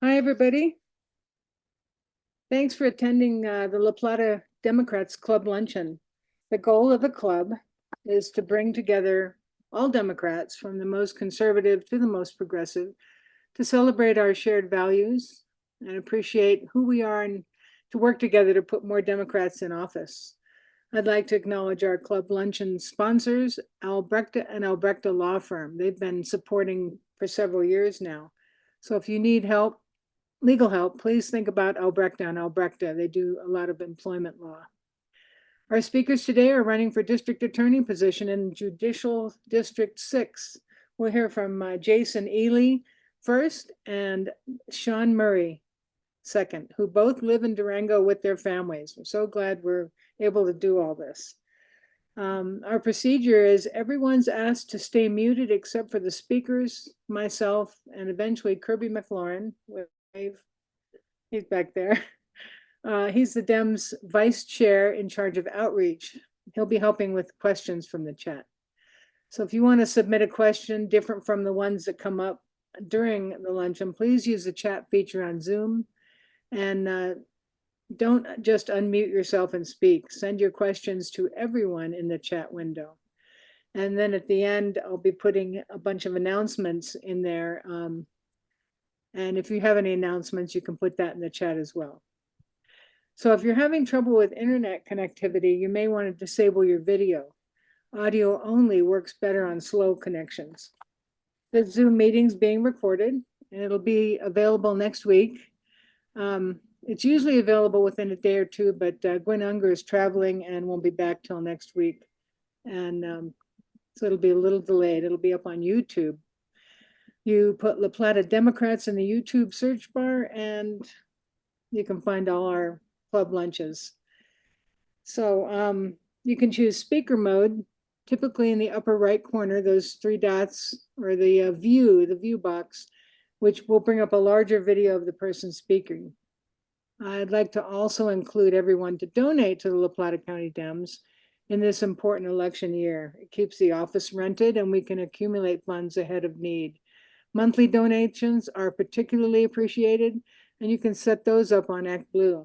Hi, everybody. Thanks for attending the La Plata Democrats Club Luncheon. The goal of the club is to bring together all Democrats, from the most conservative to the most progressive, to celebrate our shared values and appreciate who we are, and to work together to put more Democrats in office. I'd like to acknowledge our club luncheon sponsors, Albrechta and Albrechta Law Firm. They've been supporting for several years now. So if you need help, legal help, please think about Albrechta and Albrechta. They do a lot of employment law. Our speakers today are running for district attorney position in Judicial District 6. We'll hear from Jason Eley first and Sean Murray second, who both live in Durango with their families. We're so glad we're able to do all this. Our procedure is everyone's asked to stay muted except for the speakers, myself, and eventually Kirby McLaurin. He's back there. He's the Dems vice chair in charge of outreach. He'll be helping with questions from the chat. So if you want to submit a question different from the ones that come up during the luncheon, please use the chat feature on Zoom, and don't just unmute yourself and speak. Send your questions to everyone in the chat window. And then at the end, I'll be putting a bunch of announcements in there. And if you have any announcements, you can put that in the chat as well. So if you're having trouble with internet connectivity, you may want to disable your video. Audio only works better on slow connections. The Zoom meeting's being recorded, and it'll be available next week. It's usually available within a day or two, but Gwen Unger is traveling and won't be back till next week. And so it'll be a little delayed. It'll be up on YouTube. You put La Plata Democrats in the YouTube search bar, and you can find all our club lunches. So you can choose speaker mode. Typically in the upper right corner, those three dots, or the view box, which will bring up a larger video of the person speaking. I'd like to also include everyone to donate to the La Plata County Dems in this important election year. It keeps the office rented, and we can accumulate funds ahead of need. Monthly donations are particularly appreciated, and you can set those up on ActBlue.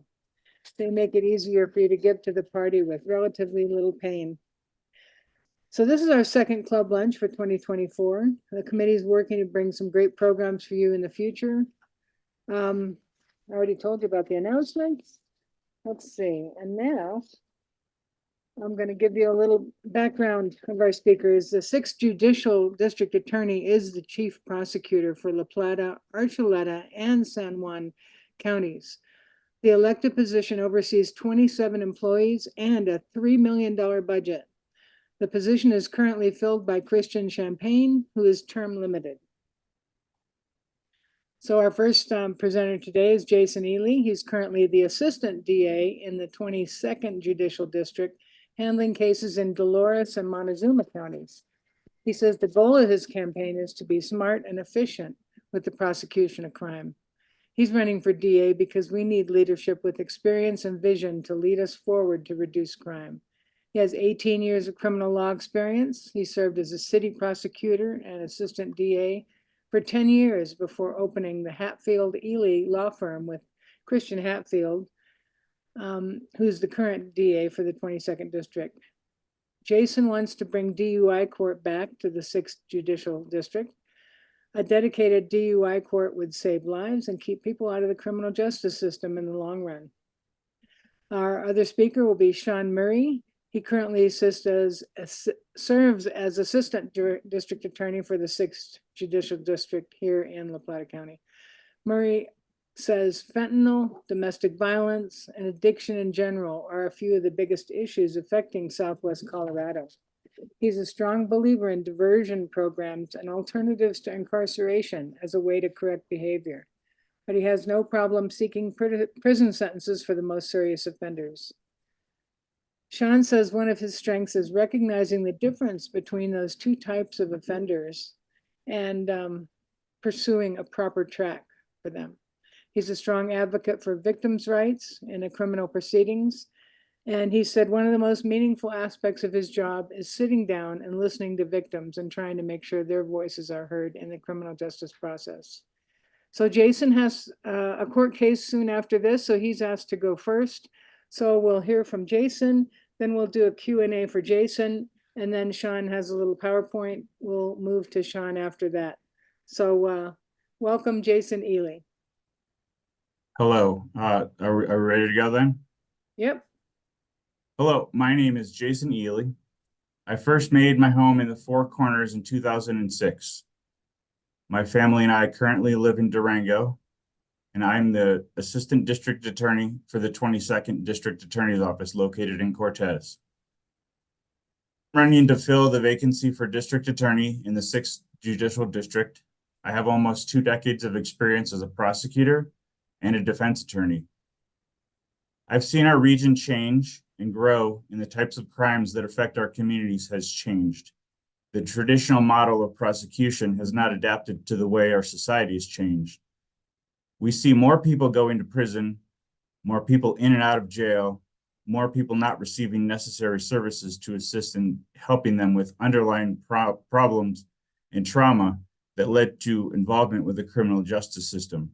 They make it easier for you to give to the party with relatively little pain. So this is our second club lunch for 2024. The committee is working to bring some great programs for you in the future. I already told you about the announcements. Let's see, and now I'm going to give you a little background of our speakers. The 6th Judicial District Attorney is the Chief Prosecutor for La Plata, Archuleta, and San Juan counties. The elected position oversees 27 employees and a $3 million budget. The position is currently filled by Christian Champagne, who is term limited. So our first presenter today is Jason Eley. He's currently the Assistant DA in the 22nd Judicial District, handling cases in Dolores and Montezuma counties. He says the goal of his campaign is to be smart and efficient with the prosecution of crime. He's running for DA because we need leadership with experience and vision to lead us forward to reduce crime. He has 18 years of criminal law experience. He served as a city prosecutor and assistant DA for 10 years before opening the Hatfield Eley law firm with Christian Hatfield, who's the current DA for the 22nd District. Jason wants to bring DUI court back to the 6th Judicial District. A dedicated DUI court would save lives and keep people out of the criminal justice system in the long run. Our other speaker will be Sean Murray. He currently serves as Assistant District Attorney for the 6th Judicial District here in La Plata County. Murray says fentanyl, domestic violence, and addiction in general are a few of the biggest issues affecting Southwest Colorado. He's a strong believer in diversion programs and alternatives to incarceration as a way to correct behavior, but he has no problem seeking prison sentences for the most serious offenders. Sean says one of his strengths is recognizing the difference between those two types of offenders and pursuing a proper track for them. He's a strong advocate for victims' rights in a criminal proceedings. And he said one of the most meaningful aspects of his job is sitting down and listening to victims and trying to make sure their voices are heard in the criminal justice process. So Jason has a court case soon after this, so he's asked to go first. So we'll hear from Jason, then we'll do a Q&A for Jason, and then Sean has a little PowerPoint. We'll move to Sean after that. So welcome, Jason Eley. Hello, are we ready to go then? Yep. Hello, my name is Jason Eley. I first made my home in the Four Corners in 2006. My family and I currently live in Durango, and I'm the Assistant District Attorney for the 22nd District Attorney's Office located in Cortez. I'm running to fill the vacancy for District Attorney in the 6th Judicial District. I have almost 2 decades of experience as a prosecutor and a defense attorney. I've seen our region change and grow, and the types of crimes that affect our communities has changed. The traditional model of prosecution has not adapted to the way our society has changed. We see more people going to prison, more people in and out of jail, more people not receiving necessary services to assist in helping them with underlying problems and trauma that led to involvement with the criminal justice system.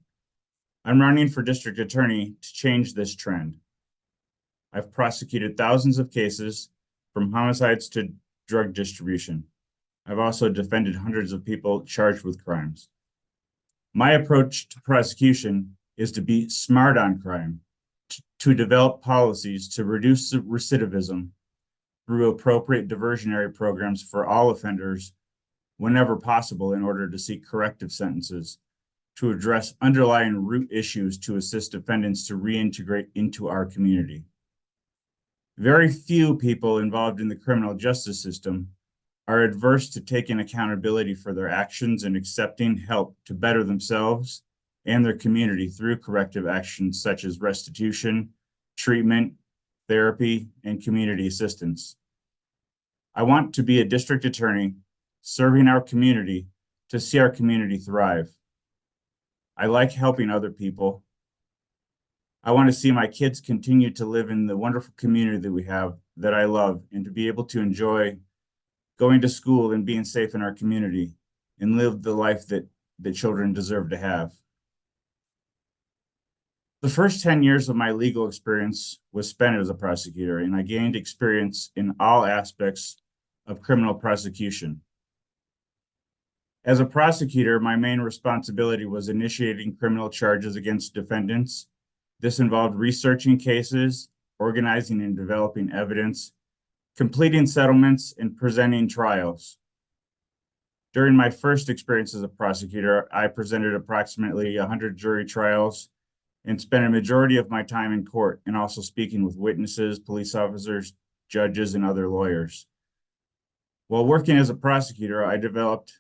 I'm running for district attorney to change this trend. I've prosecuted thousands of cases, from homicides to drug distribution. I've also defended hundreds of people charged with crimes. My approach to prosecution is to be smart on crime, to develop policies to reduce recidivism through appropriate diversionary programs for all offenders whenever possible in order to seek corrective sentences, to address underlying root issues to assist defendants to reintegrate into our community. Very few people involved in the criminal justice system are adverse to taking accountability for their actions and accepting help to better themselves and their community through corrective actions such as restitution, treatment, therapy, and community assistance. I want to be a district attorney serving our community to see our community thrive. I like helping other people. I want to see my kids continue to live in the wonderful community that we have, that I love, and to be able to enjoy going to school and being safe in our community and live the life that children deserve to have. The first 10 years of my legal experience was spent as a prosecutor, and I gained experience in all aspects of criminal prosecution. As a prosecutor, my main responsibility was initiating criminal charges against defendants. This involved researching cases, organizing and developing evidence, completing settlements, and presenting trials. During my first experience as a prosecutor, I presented approximately 100 jury trials and spent a majority of my time in court and also speaking with witnesses, police officers, judges, and other lawyers. While working as a prosecutor, I developed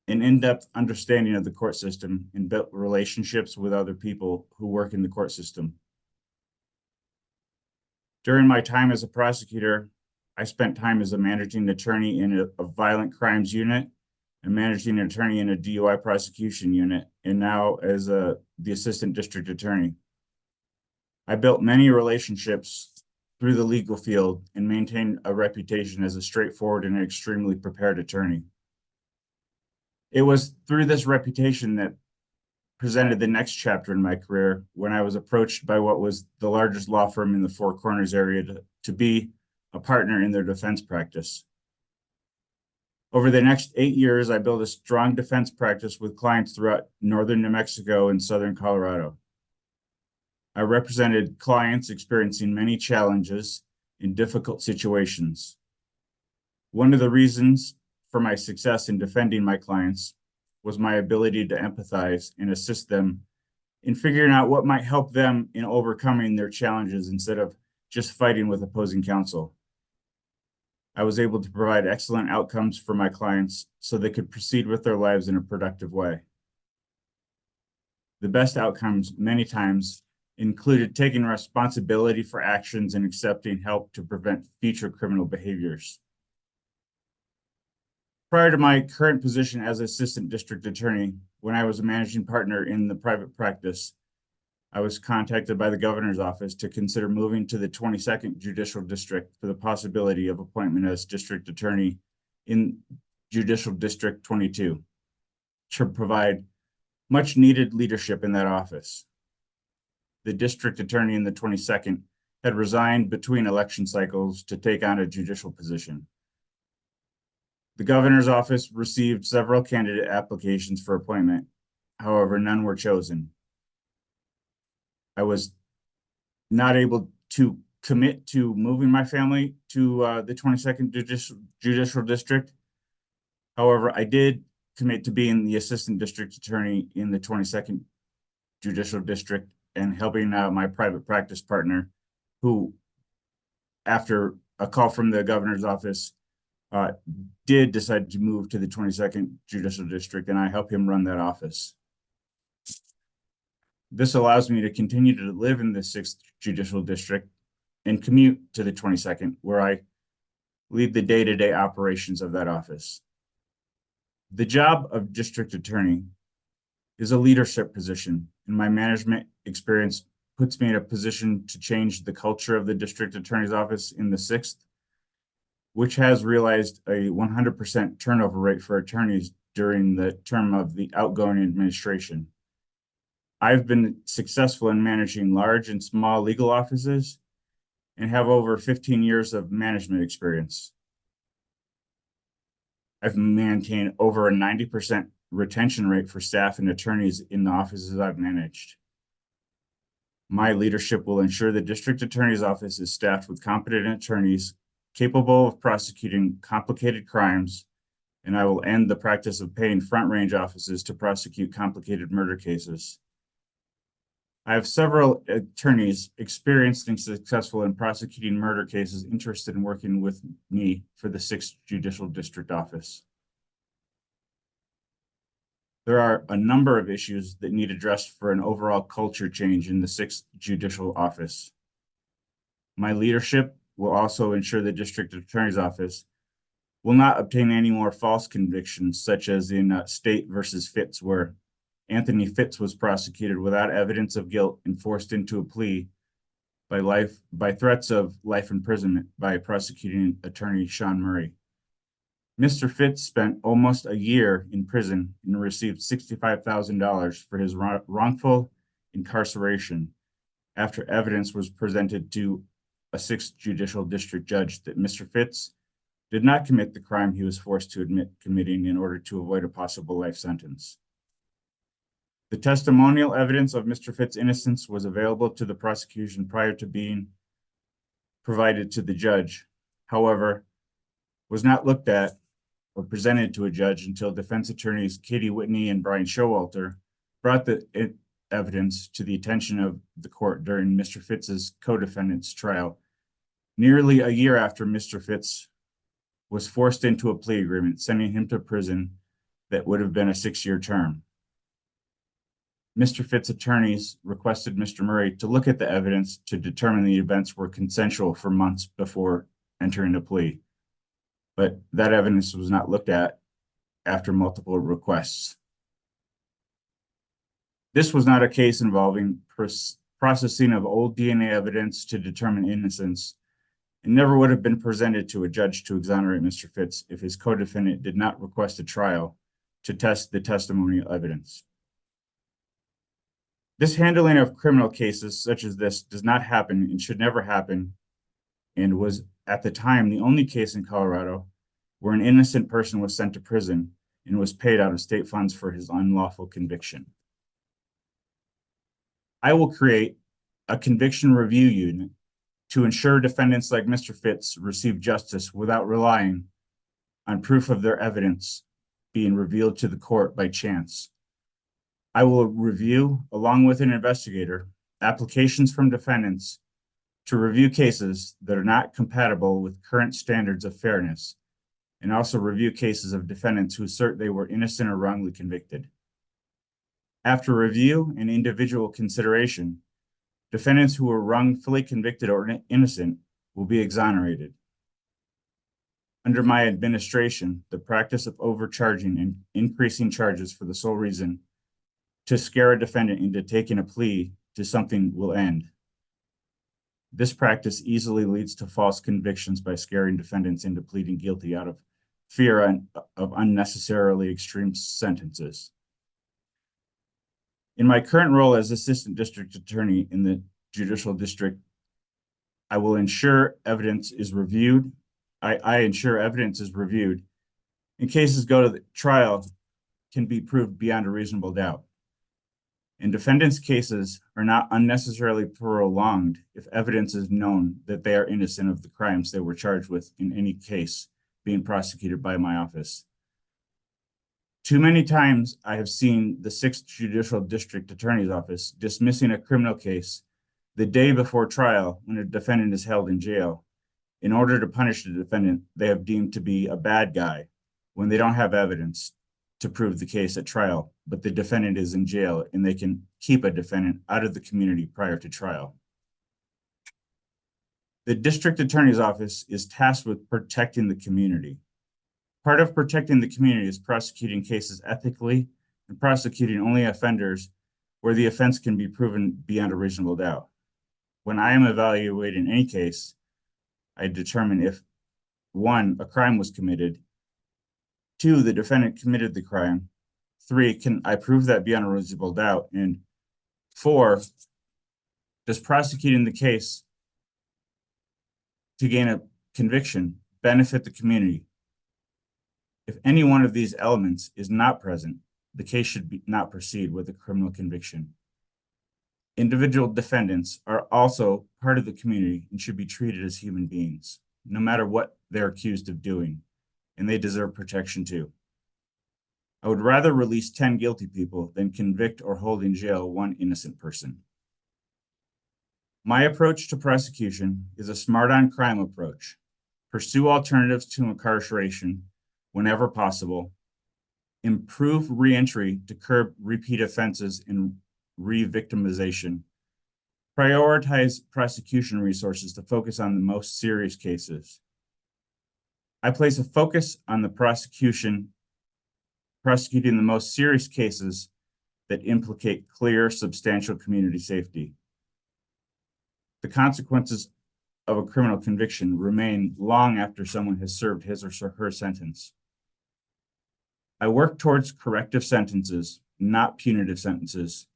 an in-depth understanding of the court system and built relationships with other people who work in the court system. During my time as a prosecutor, I spent time as a managing attorney in a violent crimes unit, and managing attorney in a DUI prosecution unit, and now as the assistant district attorney. I built many relationships through the legal field and maintained a reputation as a straightforward and extremely prepared attorney. It was through this reputation that presented the next chapter in my career when I was approached by what was the largest law firm in the Four Corners area to be a partner in their defense practice. Over the next 8 years, I built a strong defense practice with clients throughout northern New Mexico and southern Colorado. I represented clients experiencing many challenges in difficult situations. One of the reasons for my success in defending my clients was my ability to empathize and assist them in figuring out what might help them in overcoming their challenges instead of just fighting with opposing counsel. I was able to provide excellent outcomes for my clients so they could proceed with their lives in a productive way. The best outcomes many times included taking responsibility for actions and accepting help to prevent future criminal behaviors. Prior to my current position as assistant district attorney, when I was a managing partner in the private practice, I was contacted by the governor's office to consider moving to the 22nd Judicial District for the possibility of appointment as district attorney in Judicial District 22 to provide much needed leadership in that office. The district attorney in the 22nd had resigned between election cycles to take on a judicial position. The governor's office received several candidate applications for appointment. However, none were chosen. I was not able to commit to moving my family to the 22nd Judicial District. However, I did commit to being the assistant district attorney in the 22nd Judicial District and helping out my private practice partner, who, after a call from the governor's office, did decide to move to the 22nd Judicial District, and I help him run that office. This allows me to continue to live in the 6th Judicial District and commute to the 22nd, where I lead the day-to-day operations of that office. The job of district attorney is a leadership position, and my management experience puts me in a position to change the culture of the district attorney's office in the 6th, which has realized a 100% turnover rate for attorneys during the term of the outgoing administration. I've been successful in managing large and small legal offices and have over 15 years of management experience. I've maintained over a 90% retention rate for staff and attorneys in the offices I've managed. My leadership will ensure the district attorney's office is staffed with competent attorneys capable of prosecuting complicated crimes, and I will end the practice of paying front range offices to prosecute complicated murder cases. I have several attorneys experienced and successful in prosecuting murder cases interested in working with me for the 6th Judicial District Office. There are a number of issues that need addressed for an overall culture change in the 6th Judicial Office. My leadership will also ensure the District Attorney's Office will not obtain any more false convictions, such as in State versus Fitz, where Anthony Fitz was prosecuted without evidence of guilt and forced into a plea by threats of life imprisonment by prosecuting attorney Sean Murray. Mr. Fitz spent almost a year in prison and received $65,000 for his wrongful incarceration after evidence was presented to a 6th Judicial District judge that Mr. Fitz did not commit the crime he was forced to admit committing in order to avoid a possible life sentence. The testimonial evidence of Mr. Fitz's innocence was available to the prosecution prior to being provided to the judge. However, was not looked at or presented to a judge until defense attorneys Katie Whitney and Brian Showalter brought the evidence to the attention of the court during Mr. Fitz's co-defendant's trial, nearly a year after Mr. Fitz was forced into a plea agreement, sending him to prison that would have been a 6-year term. Mr. Fitz's attorneys requested Mr. Murray to look at the evidence to determine the events were consensual for months before entering a plea, but that evidence was not looked at after multiple requests. This was not a case involving processing of old DNA evidence to determine innocence. It never would have been presented to a judge to exonerate Mr. Fitz if his co-defendant did not request a trial to test the testimonial evidence. This handling of criminal cases such as this does not happen and should never happen, and was at the time the only case in Colorado where an innocent person was sent to prison and was paid out of state funds for his unlawful conviction. I will create a conviction review unit to ensure defendants like Mr. Fitz receive justice without relying on proof of their evidence being revealed to the court by chance. I will review, along with an investigator, applications from defendants to review cases that are not compatible with current standards of fairness, and also review cases of defendants who assert they were innocent or wrongly convicted. After review and individual consideration, defendants who were wrongfully convicted or innocent will be exonerated. Under my administration, the practice of overcharging and increasing charges for the sole reason to scare a defendant into taking a plea to something will end. This practice easily leads to false convictions by scaring defendants into pleading guilty out of fear of unnecessarily extreme sentences. In my current role as Assistant District Attorney in the Judicial District, I will ensure evidence is reviewed. I ensure evidence is reviewed and cases go to the trial can be proved beyond a reasonable doubt. And defendants' cases are not unnecessarily prolonged if evidence is known that they are innocent of the crimes they were charged with in any case being prosecuted by my office. Too many times I have seen the 6th Judicial District Attorney's Office dismissing a criminal case the day before trial when a defendant is held in jail. In order to punish the defendant, they have deemed to be a bad guy when they don't have evidence to prove the case at trial, but the defendant is in jail and they can keep a defendant out of the community prior to trial. The District Attorney's Office is tasked with protecting the community. Part of protecting the community is prosecuting cases ethically and prosecuting only offenders where the offense can be proven beyond a reasonable doubt. When I am evaluating any case, I determine if 1, a crime was committed, 2, the defendant committed the crime, 3, can I prove that beyond a reasonable doubt, and 4, does prosecuting the case to gain a conviction benefit the community? If any one of these elements is not present, the case should not proceed with a criminal conviction. Individual defendants are also part of the community and should be treated as human beings, no matter what they're accused of doing, and they deserve protection too. I would rather release 10 guilty people than convict or hold in jail 1 innocent person. My approach to prosecution is a smart on crime approach. Pursue alternatives to incarceration whenever possible. Improve reentry to curb repeat offenses and re-victimization. Prioritize prosecution resources to focus on the most serious cases. I place a focus on the prosecuting the most serious cases that implicate clear, substantial community safety. The consequences of a criminal conviction remain long after someone has served his or her sentence. I work towards corrective sentences, not punitive sentences,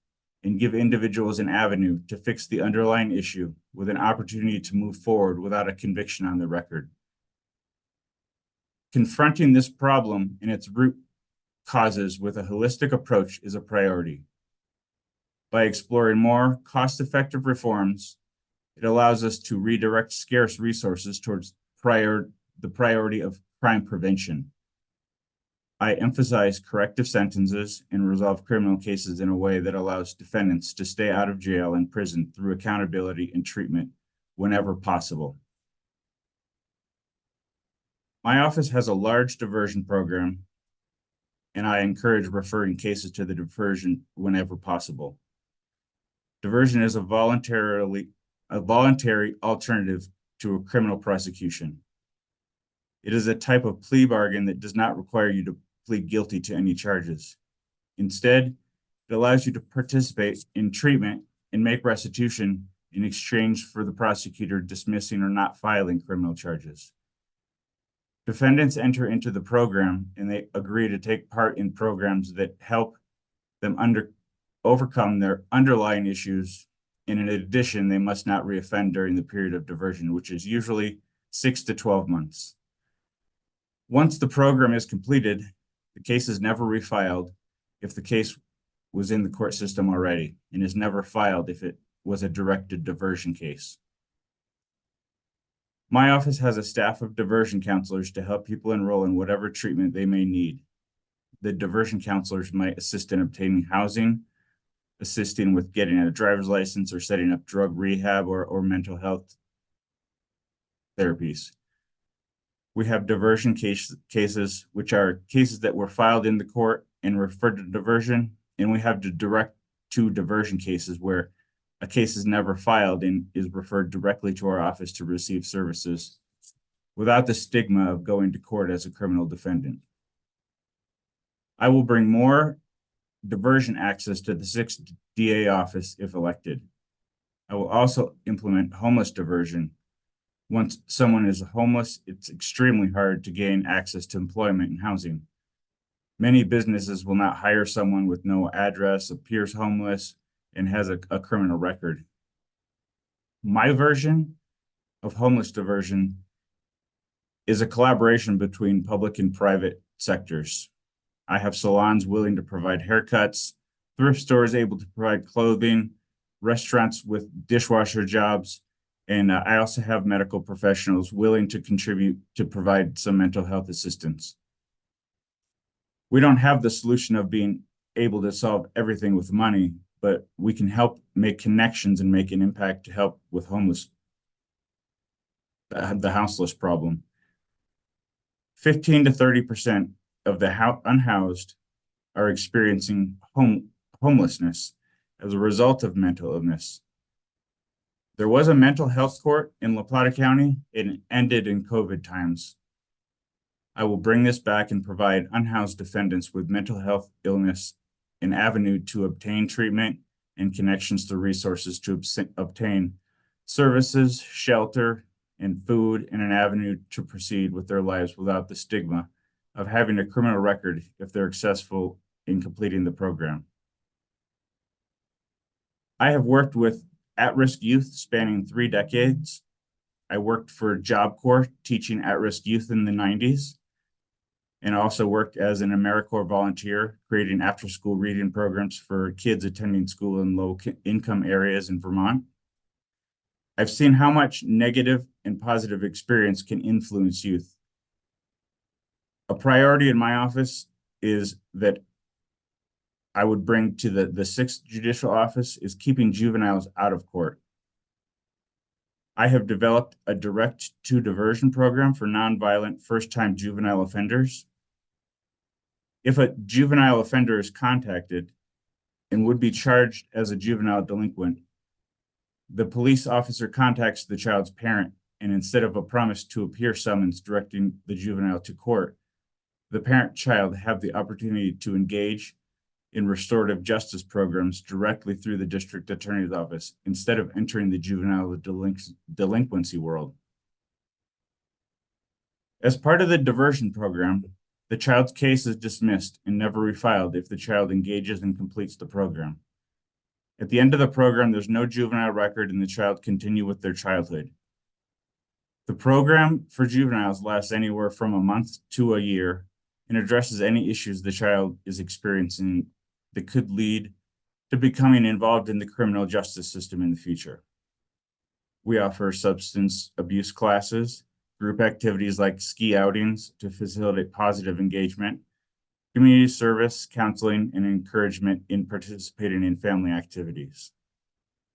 and give individuals an avenue to fix the underlying issue with an opportunity to move forward without a conviction on the record. Confronting this problem and its root causes with a holistic approach is a priority. By exploring more cost-effective reforms, it allows us to redirect scarce resources towards the priority of crime prevention. I emphasize corrective sentences and resolve criminal cases in a way that allows defendants to stay out of jail and prison through accountability and treatment whenever possible. My office has a large diversion program, and I encourage referring cases to the diversion whenever possible. Diversion is a voluntary alternative to a criminal prosecution. It is a type of plea bargain that does not require you to plead guilty to any charges. Instead, it allows you to participate in treatment and make restitution in exchange for the prosecutor dismissing or not filing criminal charges. Defendants enter into the program and they agree to take part in programs that help them overcome their underlying issues. And in addition, they must not reoffend during the period of diversion, which is usually 6 to 12 months. Once the program is completed, the case is never refiled if the case was in the court system already and is never filed if it was a directed diversion case. My office has a staff of diversion counselors to help people enroll in whatever treatment they may need. The diversion counselors might assist in obtaining housing, assisting with getting a driver's license or setting up drug rehab or mental health therapies. We have diversion cases, which are cases that were filed in the court and referred to diversion. And we have the direct to diversion cases where a case is never filed and is referred directly to our office to receive services without the stigma of going to court as a criminal defendant. I will bring more diversion access to the 6th DA office if elected. I will also implement homeless diversion. Once someone is homeless, it's extremely hard to gain access to employment and housing. Many businesses will not hire someone with no address, appears homeless, and has a criminal record. My version of homeless diversion is a collaboration between public and private sectors. I have salons willing to provide haircuts, thrift stores able to provide clothing, restaurants with dishwasher jobs, and I also have medical professionals willing to contribute to provide some mental health assistance. We don't have the solution of being able to solve everything with money, but we can help make connections and make an impact to help with the houseless problem. 15 to 30% of the unhoused are experiencing homelessness as a result of mental illness. There was a mental health court in La Plata County. It ended in COVID times. I will bring this back and provide unhoused defendants with mental health illness an avenue to obtain treatment and connections to resources to obtain services, shelter, and food, and an avenue to proceed with their lives without the stigma of having a criminal record if they're successful in completing the program. I have worked with at-risk youth spanning 3 decades. I worked for Job Corps teaching at-risk youth in the 90s, and also worked as an AmeriCorps volunteer, creating after-school reading programs for kids attending school in low-income areas in Vermont. I've seen how much negative and positive experience can influence youth. A priority in my office is that I would bring to the 6th Judicial Office is keeping juveniles out of court. I have developed a direct-to-diversion program for nonviolent first-time juvenile offenders. If a juvenile offender is contacted and would be charged as a juvenile delinquent, the police officer contacts the child's parent, and instead of a promise to appear summons directing the juvenile to court, the parent-child have the opportunity to engage in restorative justice programs directly through the district attorney's office instead of entering the juvenile delinquency world. As part of the diversion program, the child's case is dismissed and never refiled if the child engages and completes the program. At the end of the program, there's no juvenile record and the child continue with their childhood. The program for juveniles lasts anywhere from a month to a year and addresses any issues the child is experiencing that could lead to becoming involved in the criminal justice system in the future. We offer substance abuse classes, group activities like ski outings to facilitate positive engagement, community service, counseling, and encouragement in participating in family activities.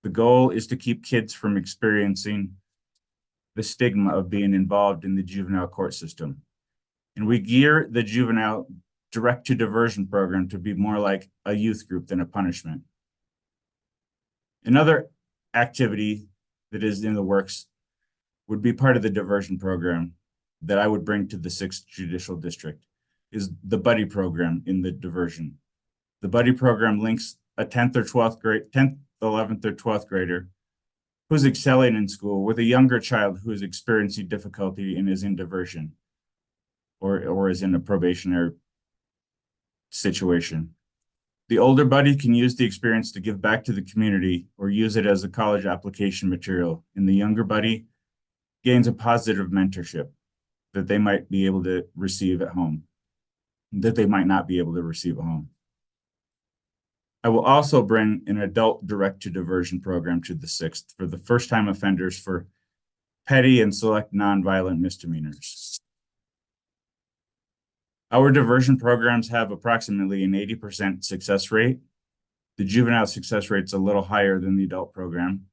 The goal is to keep kids from experiencing the stigma of being involved in the juvenile court system. And we gear the juvenile direct-to-diversion program to be more like a youth group than a punishment. Another activity that is in the works would be part of the diversion program that I would bring to the 6th Judicial District is the buddy program in the diversion. The buddy program links a 10th, 11th, or 12th grader who's excelling in school with a younger child who is experiencing difficulty and is in diversion or is in a probationary situation. The older buddy can use the experience to give back to the community or use it as a college application material, and the younger buddy gains a positive mentorship that they might be able to receive at home, that they might not be able to receive at home. I will also bring an adult direct-to-diversion program to the 6th for the first-time offenders for petty and select nonviolent misdemeanors. Our diversion programs have approximately an 80% success rate. The juvenile success rate is a little higher than the adult program.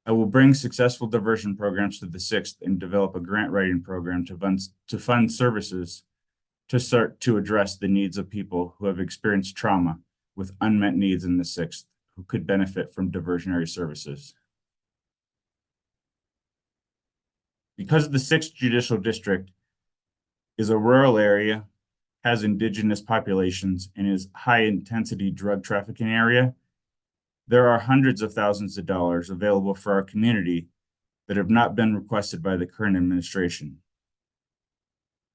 I will bring successful diversion programs to the 6th and develop a grant writing program to fund services to start to address the needs of people who have experienced trauma with unmet needs in the 6th who could benefit from diversionary services. Because the 6th Judicial District is a rural area, has indigenous populations, and is high-intensity drug trafficking area, there are hundreds of thousands of dollars available for our community that have not been requested by the current administration.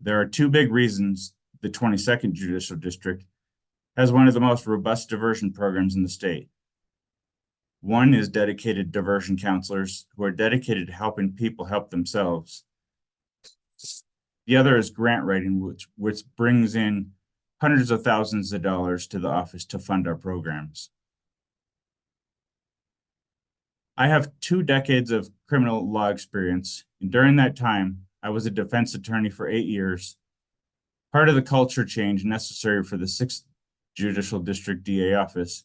There are 2 big reasons the 22nd Judicial District, has one of the most robust diversion programs in the state. One is dedicated diversion counselors who are dedicated to helping people help themselves. The other is grant writing, which brings in hundreds of thousands of dollars to the office to fund our programs. I have 2 decades of criminal law experience, and during that time, I was a defense attorney for 8 years. Part of the culture change necessary for the 6th Judicial District DA office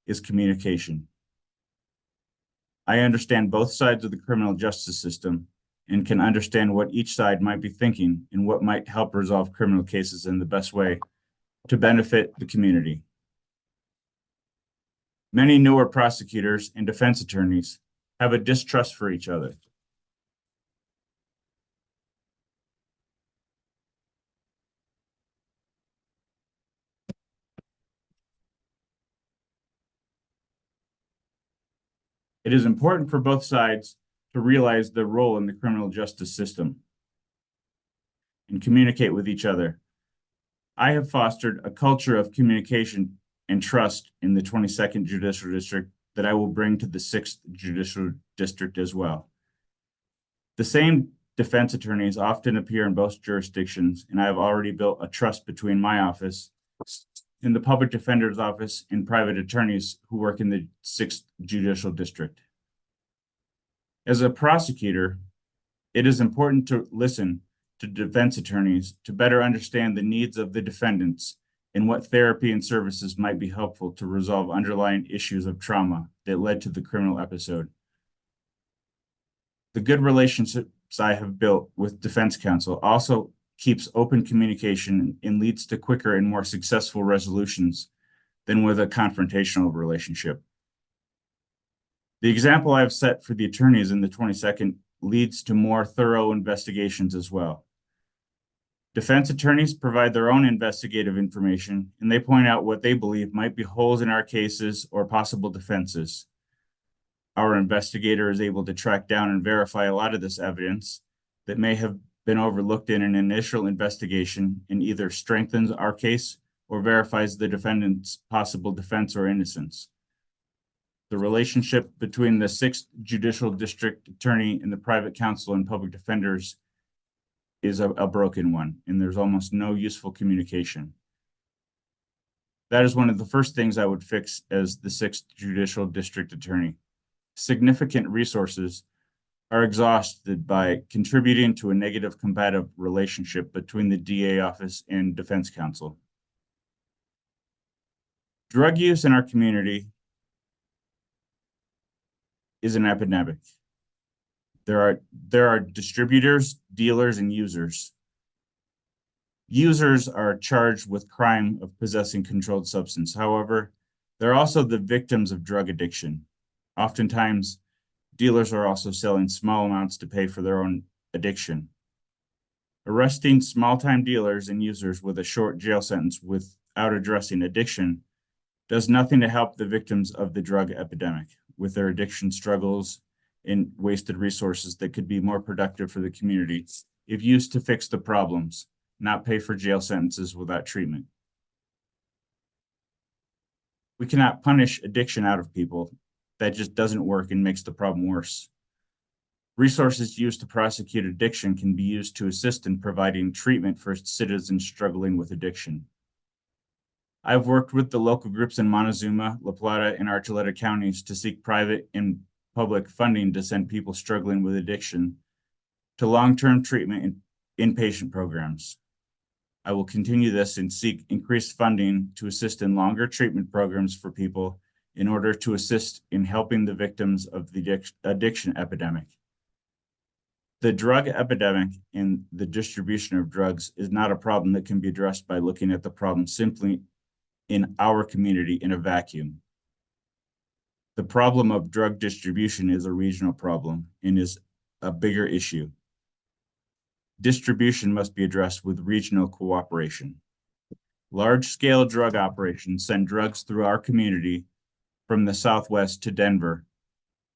is communication. I understand both sides of the criminal justice system and can understand what each side might be thinking and what might help resolve criminal cases in the best way to benefit the community. Many newer prosecutors and defense attorneys have a distrust for each other. It is important for both sides to realize their role in the criminal justice system and communicate with each other. I have fostered a culture of communication and trust in the 22nd Judicial District that I will bring to the 6th Judicial District as well. The same defense attorneys often appear in both jurisdictions, and I have already built a trust between my office and the public defender's office and private attorneys who work in the 6th Judicial District. As a prosecutor, it is important to listen to defense attorneys to better understand the needs of the defendants and what therapy and services might be helpful to resolve underlying issues of trauma that led to the criminal episode. The good relationships I have built with defense counsel also keeps open communication and leads to quicker and more successful resolutions than with a confrontational relationship. The example I've set for the attorneys in the 22nd leads to more thorough investigations as well. Defense attorneys provide their own investigative information, and they point out what they believe might be holes in our cases or possible defenses. Our investigator is able to track down and verify a lot of this evidence that may have been overlooked in an initial investigation and either strengthens our case or verifies the defendant's possible defense or innocence. The relationship between the 6th Judicial District Attorney and the private counsel and public defenders is a broken one, and there's almost no useful communication. That is one of the first things I would fix as the 6th Judicial District Attorney. Significant resources are exhausted by contributing to a negative combative relationship between the DA office and defense counsel. Drug use in our community is an epidemic. There are distributors, dealers, and users. Users are charged with crime of possessing controlled substance. However, they're also the victims of drug addiction. Oftentimes, dealers are also selling small amounts to pay for their own addiction. Arresting small-time dealers and users with a short jail sentence without addressing addiction does nothing to help the victims of the drug epidemic with their addiction struggles and wasted resources that could be more productive for the community if used to fix the problems, not pay for jail sentences without treatment. We cannot punish addiction out of people. That just doesn't work and makes the problem worse. Resources used to prosecute addiction can be used to assist in providing treatment for citizens struggling with addiction. I've worked with the local groups in Montezuma, La Plata, and Archuleta counties to seek private and public funding to send people struggling with addiction to long-term treatment and inpatient programs. I will continue this and seek increased funding to assist in longer treatment programs for people in order to assist in helping the victims of the addiction epidemic. The drug epidemic and the distribution of drugs is not a problem that can be addressed by looking at the problem simply in our community in a vacuum. The problem of drug distribution is a regional problem and is a bigger issue. Distribution must be addressed with regional cooperation. Large-scale drug operations send drugs through our community from the Southwest to Denver.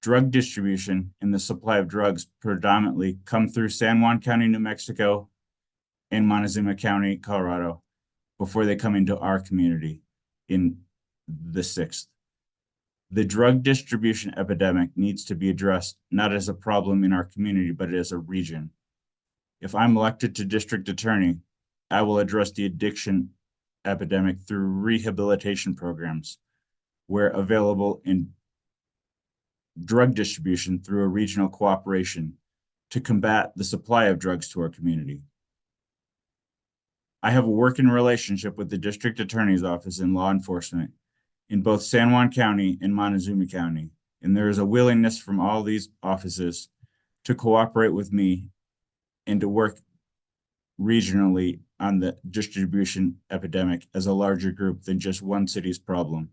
Drug distribution and the supply of drugs predominantly come through San Juan County, New Mexico, and Montezuma County, Colorado, before they come into our community in the 6th. The drug distribution epidemic needs to be addressed not as a problem in our community, but as a region. If I'm elected to district attorney, I will address the addiction epidemic through rehabilitation programs where available in drug distribution through a regional cooperation to combat the supply of drugs to our community. I have a working relationship with the district attorney's office and law enforcement in both San Juan County and Montezuma County, and there is a willingness from all these offices to cooperate with me and to work regionally on the distribution epidemic as a larger group than just one city's problem.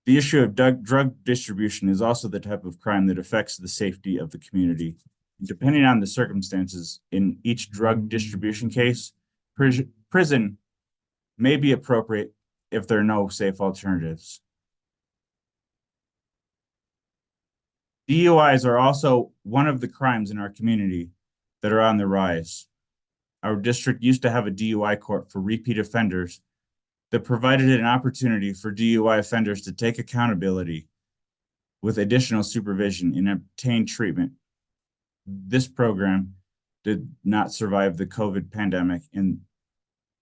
The issue of drug distribution is also the type of crime that affects the safety of the community. Depending on the circumstances in each drug distribution case, prison may be appropriate if there are no safe alternatives. DUIs are also one of the crimes in our community that are on the rise. Our district used to have a DUI court for repeat offenders that provided an opportunity for DUI offenders to take accountability with additional supervision and obtain treatment. This program did not survive the COVID pandemic and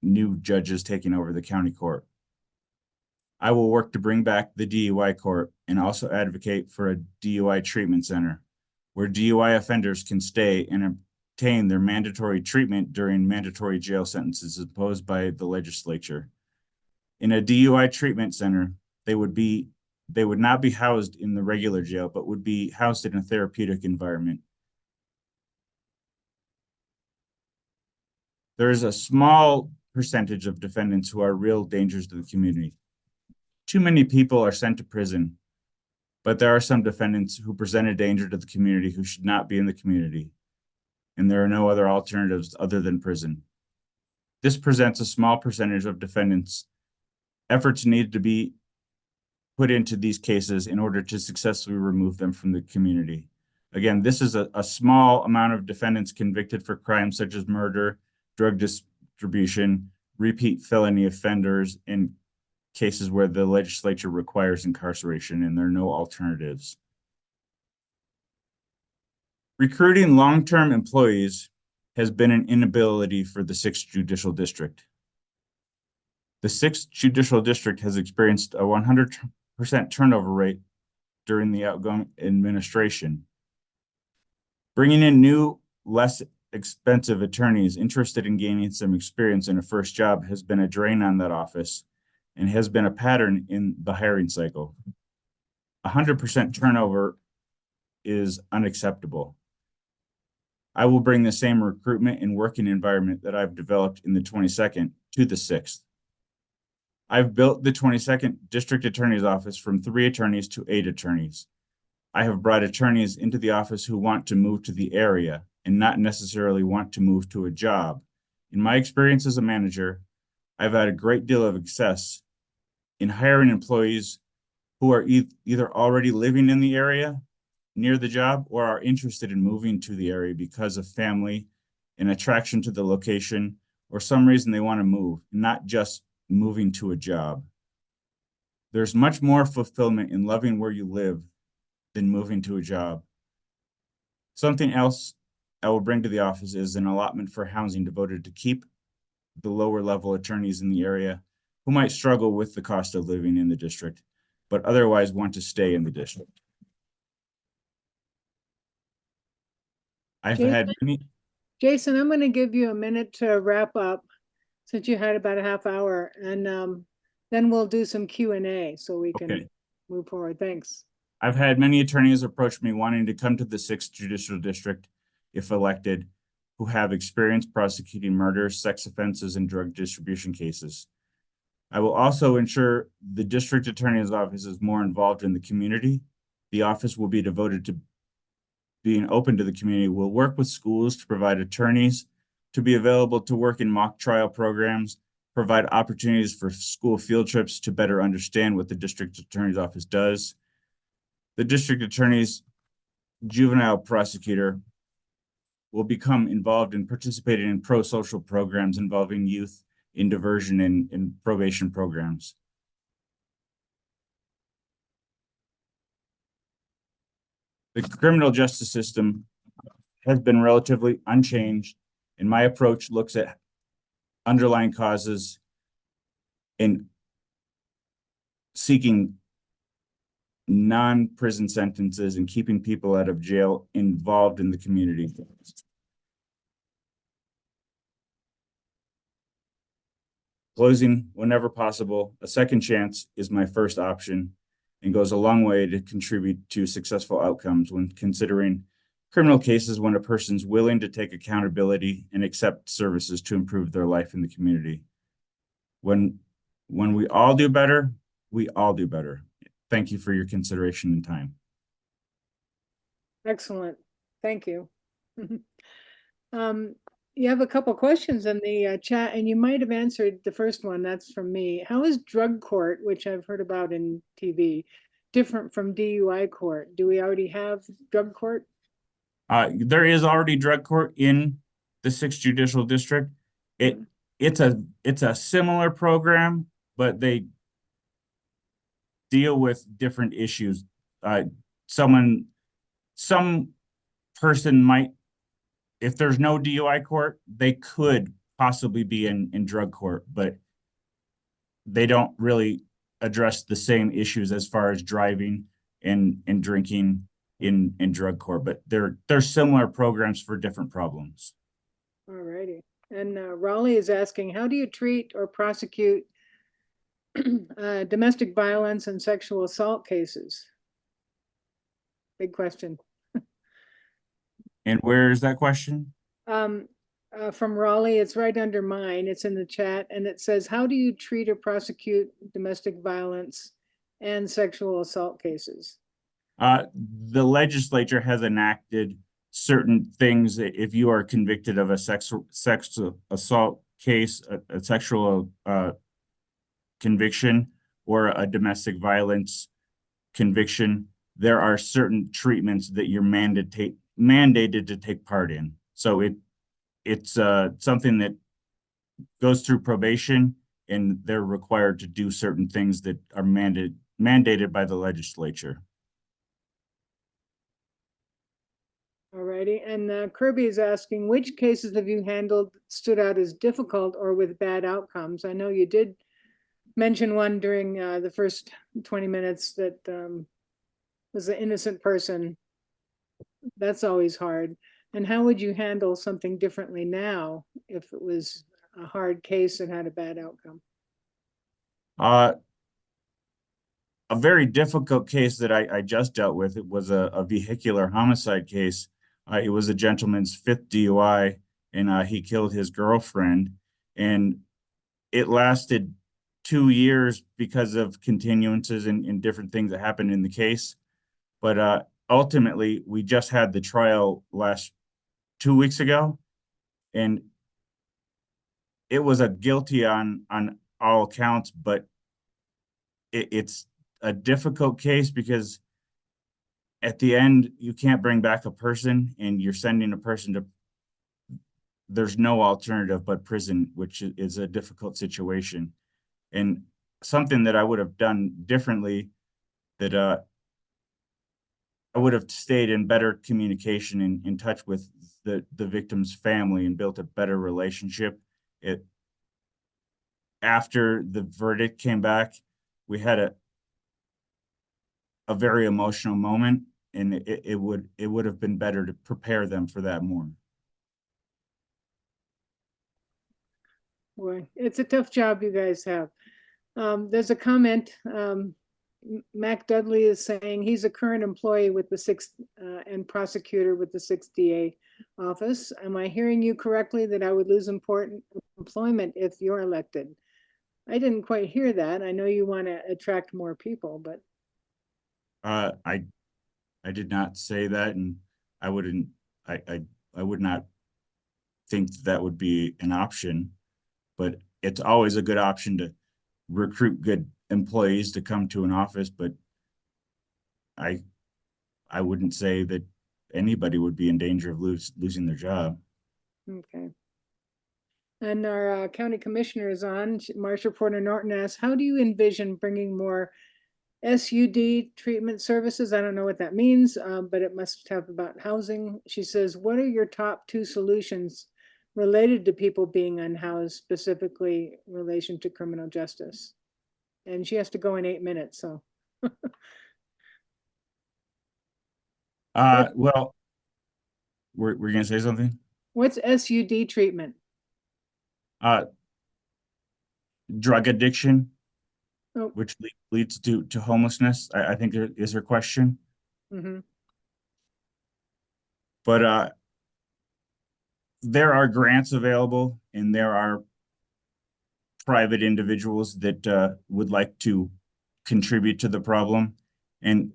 new judges taking over the county court. I will work to bring back the DUI court and also advocate for a DUI treatment center where DUI offenders can stay and obtain their mandatory treatment during mandatory jail sentences imposed by the legislature. In a DUI treatment center, they would not be housed in the regular jail, but would be housed in a therapeutic environment. There is a small percentage of defendants who are real dangers to the community. Too many people are sent to prison, but there are some defendants who present a danger to the community who should not be in the community, and there are no other alternatives other than prison. This presents a small percentage of defendants. Efforts need to be put into these cases in order to successfully remove them from the community. Again, this is a small amount of defendants convicted for crimes such as murder, drug distribution, repeat felony offenders, and cases where the legislature requires incarceration and there are no alternatives. Recruiting long-term employees has been an inability for the 6th Judicial District. The 6th Judicial District has experienced a 100% turnover rate during the outgoing administration. Bringing in new, less expensive attorneys interested in gaining some experience in a first job has been a drain on that office and has been a pattern in the hiring cycle. 100% turnover is unacceptable. I will bring the same recruitment and working environment that I've developed in the 22nd to the 6th. I've built the 22nd District Attorney's Office from 3 attorneys to 8 attorneys. I have brought attorneys into the office who want to move to the area and not necessarily want to move to a job. In my experience as a manager, I've had a great deal of success in hiring employees who are either already living in the area near the job or are interested in moving to the area because of family, an attraction to the location, or some reason they want to move, not just moving to a job. There's much more fulfillment in loving where you live than moving to a job. Something else I will bring to the office is an allotment for housing devoted to keep the lower level attorneys in the area who might struggle with the cost of living in the district, but otherwise want to stay in the district. I've had many. Jason, I'm going to give you a minute to wrap up since you had about a half hour, and then we'll do some Q&A so we can move forward. Thanks. I've had many attorneys approach me wanting to come to the 6th Judicial District, if elected, who have experience prosecuting murder, sex offenses, and drug distribution cases. I will also ensure the District Attorney's Office is more involved in the community. The office will be devoted to being open to the community. We'll work with schools to provide attorneys to be available to work in mock trial programs, provide opportunities for school field trips to better understand what the District Attorney's Office does. The District Attorney's juvenile prosecutor will become involved in participating in pro-social programs involving youth in diversion and probation programs. The criminal justice system has been relatively unchanged, and my approach looks at underlying causes and seeking non-prison sentences and keeping people out of jail involved in the community. Closing whenever possible. A second chance is my first option and goes a long way to contribute to successful outcomes when considering criminal cases when a person's willing to take accountability and accept services to improve their life in the community. When we all do better, we all do better. Thank you for your consideration and time. Excellent. Thank you. You have a couple questions in the chat, and you might have answered the first one. That's from me. How is drug court, which I've heard about in TV, different from DUI court? Do we already have drug court? There is already drug court in the 6th Judicial District. It's a similar program, but they deal with different issues. Some person might, if there's no DUI court, they could possibly be in drug court, but they don't really address the same issues as far as driving and drinking in drug court, but they're similar programs for different problems. All righty. And Raleigh is asking, how do you treat or prosecute domestic violence and sexual assault cases? Big question. And where is that question? From Raleigh, it's right under mine. It's in the chat, and it says, how do you treat or prosecute domestic violence and sexual assault cases? The legislature has enacted certain things. If you are convicted of a sexual assault case, a sexual conviction, or a domestic violence conviction, there are certain treatments that you're mandated to take part in. So it's something that goes through probation, and they're required to do certain things that are mandated by the legislature. All righty. And Kirby is asking, which cases have you handled stood out as difficult or with bad outcomes? I know you did mention one during the first 20 minutes that was an innocent person. That's always hard. And how would you handle something differently now if it was a hard case and had a bad outcome? A very difficult case that I just dealt with, it was a vehicular homicide case. It was a gentleman's 5th DUI, and he killed his girlfriend, and it lasted 2 years because of continuances and different things that happened in the case. But ultimately, we just had the trial last 2 weeks ago, and it was a guilty on all counts, but it's a difficult case because at the end, you can't bring back a person, and you're sending a person to, there's no alternative but prison, which is a difficult situation. And something that I would have done differently, that I would have stayed in better communication and in touch with the victim's family and built a better relationship. After the verdict came back, we had a very emotional moment, and it would have been better to prepare them for that more. Boy, it's a tough job you guys have. There's a comment. Mac Dudley is saying he's a current employee with the 6th and prosecutor with the 6th DA office. Am I hearing you correctly that I would lose important employment if you're elected? I didn't quite hear that. I know you want to attract more people, but I did not say that, and I wouldn't. I would not think that would be an option, but it's always a good option to recruit good employees to come to an office. But I wouldn't say that anybody would be in danger of losing their job. okay. And our county commissioner is on. Marsha Porter Norton asks, how do you envision bringing more SUD treatment services? I don't know what that means, but it must have about housing. She says, what are your top 2 solutions related to people being unhoused, specifically in relation to criminal justice? And she has to go in 8 minutes, so. Well, we're gonna say something? What's SUD treatment? Drug addiction, Oh, which leads to homelessness, I think is her question. mm-hmm. But there are grants available, and there are private individuals that would like to contribute to the problem. And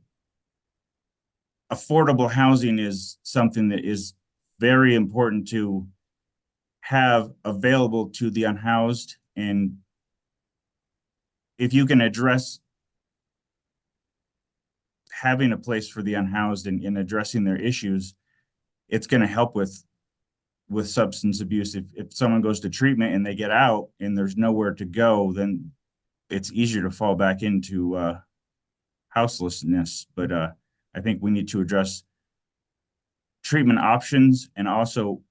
affordable housing is something that is very important to have available to the unhoused. And if you can address having a place for the unhoused and addressing their issues, it's going to help with substance abuse. If someone goes to treatment and they get out and there's nowhere to go, then it's easier to fall back into houselessness. But I think we need to address treatment options and also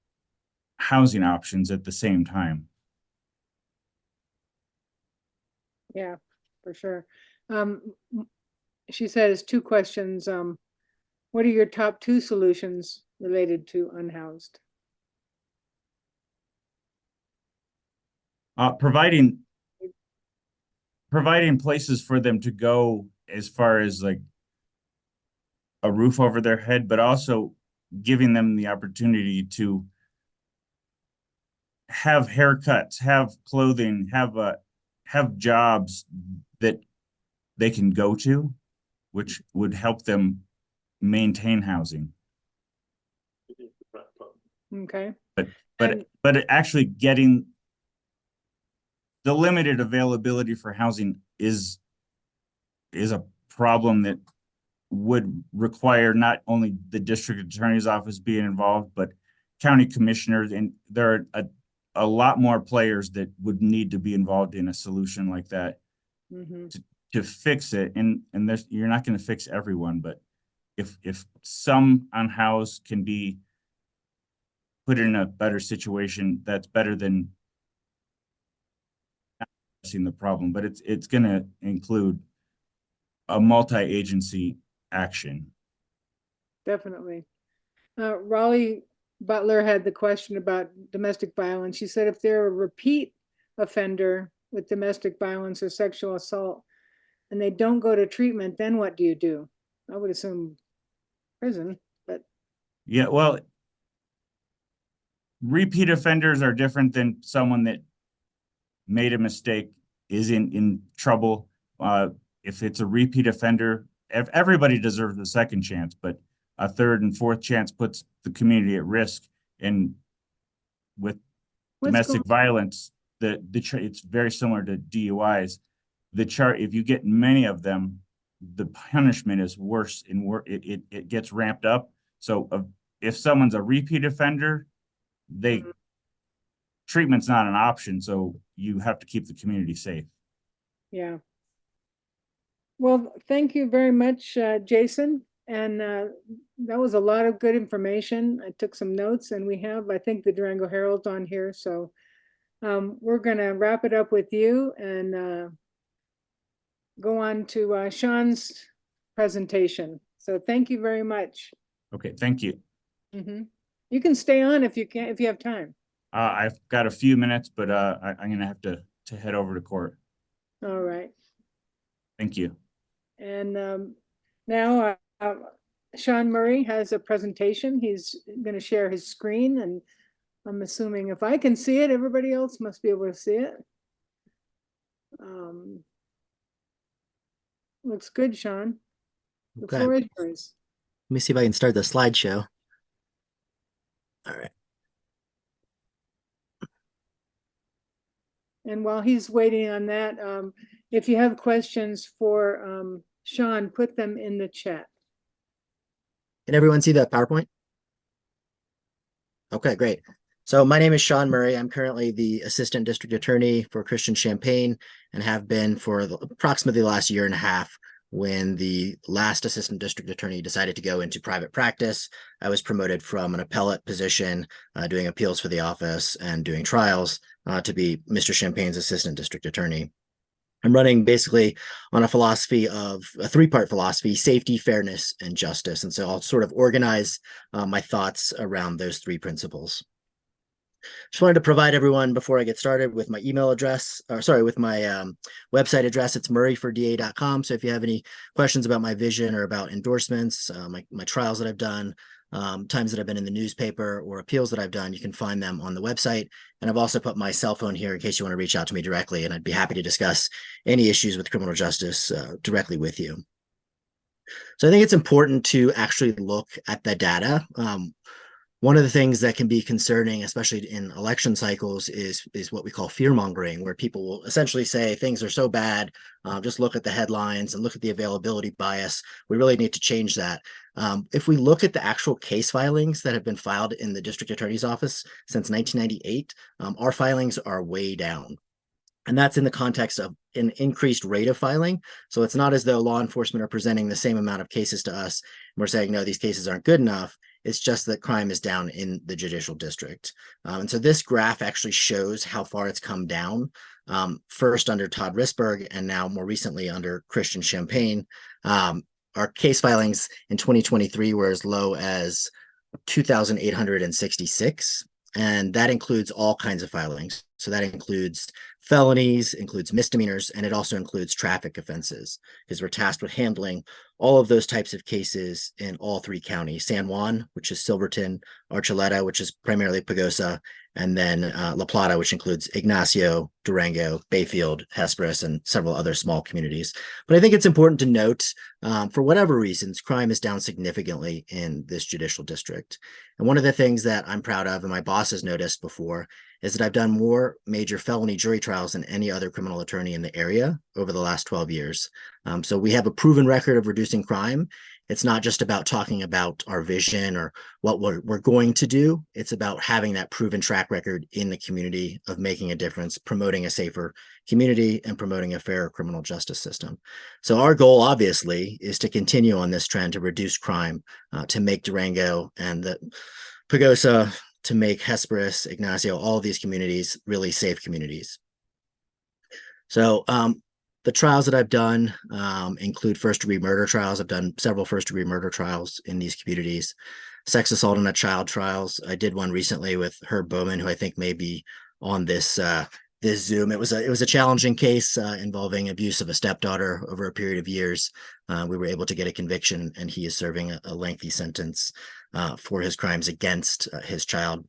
housing options at the same time. Yeah, for sure. She says 2 questions. What are your top 2 solutions related to unhoused? Providing places for them to go, as far as like a roof over their head, but also giving them the opportunity to have haircuts, have clothing, have jobs that they can go to, which would help them maintain housing. Okay. But actually getting the limited availability for housing is a problem that would require not only the district attorney's office being involved, but county commissioners, and there are a lot more players that would need to be involved in a solution like that to fix it. And you're not going to fix everyone, but if some unhoused can be put in a better situation, that's better than seeing the problem. But it's going to include a multi-agency action. Definitely. Raleigh Butler had the question about domestic violence. She said if they're a repeat offender with domestic violence or sexual assault and they don't go to treatment, then what do you do? I would assume prison, but. Yeah, well, repeat offenders are different than someone that made a mistake, is in trouble. If it's a repeat offender, everybody deserves a second chance, but a third and fourth chance puts the community at risk. And with domestic violence, it's very similar to DUIs. If you get many of them, the punishment is worse and it gets ramped up. So if someone's a repeat offender, treatment's not an option. So you have to keep the community safe. Yeah. Well, thank you very much, Jason. And that was a lot of good information. I took some notes, and we have, I think, the Durango Herald on here. So we're going to wrap it up with you and go on to Sean's presentation. So thank you very much. Okay, thank you. You can stay on if you have time. I've got a few minutes, but I'm gonna have to head over to court. All right. Thank you. And now Sean Murray has a presentation. He's going to share his screen, and I'm assuming if I can see it, everybody else must be able to see it. Looks good, Sean. The floor is yours. Let me see if I can start the slideshow. All right. And while he's waiting on that, if you have questions for Sean, put them in the chat. Can everyone see that PowerPoint? Okay, great. So my name is Sean Murray. I'm currently the Assistant District Attorney for Christian Champaign and have been for approximately the last year and a half. When the last Assistant District Attorney decided to go into private practice, I was promoted from an appellate position, doing appeals for the office and doing trials, to be Mr. Champaign's Assistant District Attorney. I'm running basically on a philosophy of a three-part philosophy: safety, fairness, and justice. And so I'll sort of organize my thoughts around those three principles. Just wanted to provide everyone before I get started with my email address, or sorry, with my website address. It's murrayforda.com. So if you have any questions about my vision or about endorsements, my trials that I've done, times that I've been in the newspaper, or appeals that I've done, you can find them on the website. And I've also put my cell phone here in case you want to reach out to me directly, and I'd be happy to discuss any issues with criminal justice directly with you. So I think it's important to actually look at the data. One of the things that can be concerning, especially in election cycles, is what we call fear mongering, where people will essentially say things are so bad, just look at the headlines and look at the availability bias. We really need to change that. If we look at the actual case filings that have been filed in the district attorney's office since 1998, our filings are way down. And that's in the context of an increased rate of filing. So it's not as though law enforcement are presenting the same amount of cases to us, and we're saying, no, these cases aren't good enough. It's just that crime is down in the judicial district. And so this graph actually shows how far it's come down, first under Todd Risberg and now more recently under Christian Champaign. Our case filings in 2023 were as low as 2,866. And that includes all kinds of filings. So that includes felonies, includes misdemeanors, and it also includes traffic offenses, because we're tasked with handling all of those types of cases in all three counties: San Juan, which is Silverton; Archuleta, which is primarily Pagosa; and then La Plata, which includes Ignacio, Durango, Bayfield, Hesperus, and several other small communities. But I think it's important to note, for whatever reasons, crime is down significantly in this judicial district. And one of the things that I'm proud of, and my boss has noticed before, is that I've done more major felony jury trials than any other criminal attorney in the area over the last 12 years. So we have a proven record of reducing crime. It's not just about talking about our vision or what we're going to do. It's about having that proven track record in the community of making a difference, promoting a safer community, and promoting a fairer criminal justice system. So our goal, obviously, is to continue on this trend to reduce crime, to make Durango and the Pagosa, to make Hesperus, Ignacio, all of these communities really safe communities. So the trials that I've done include first-degree murder trials. I've done several first-degree murder trials in these communities. Sex assault and a child trials. I did one recently with Herb Bowman, who I think may be on this this Zoom. It was a challenging case involving abuse of a stepdaughter over a period of years. We were able to get a conviction, and he is serving a lengthy sentence for his crimes against his child.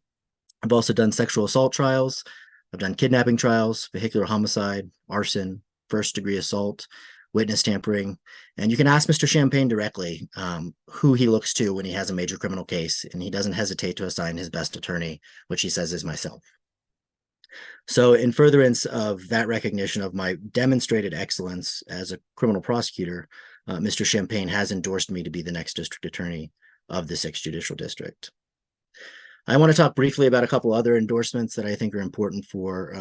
I've also done sexual assault trials. I've done kidnapping trials, vehicular homicide, arson, first-degree assault, witness tampering. And you can ask Mr. Champaign directly who he looks to when he has a major criminal case, and he doesn't hesitate to assign his best attorney, which he says is myself. So in furtherance of that recognition of my demonstrated excellence as a criminal prosecutor, Mr. Champaign has endorsed me to be the next district attorney of the 6th Judicial District. I want to talk briefly about a couple other endorsements that I think are important for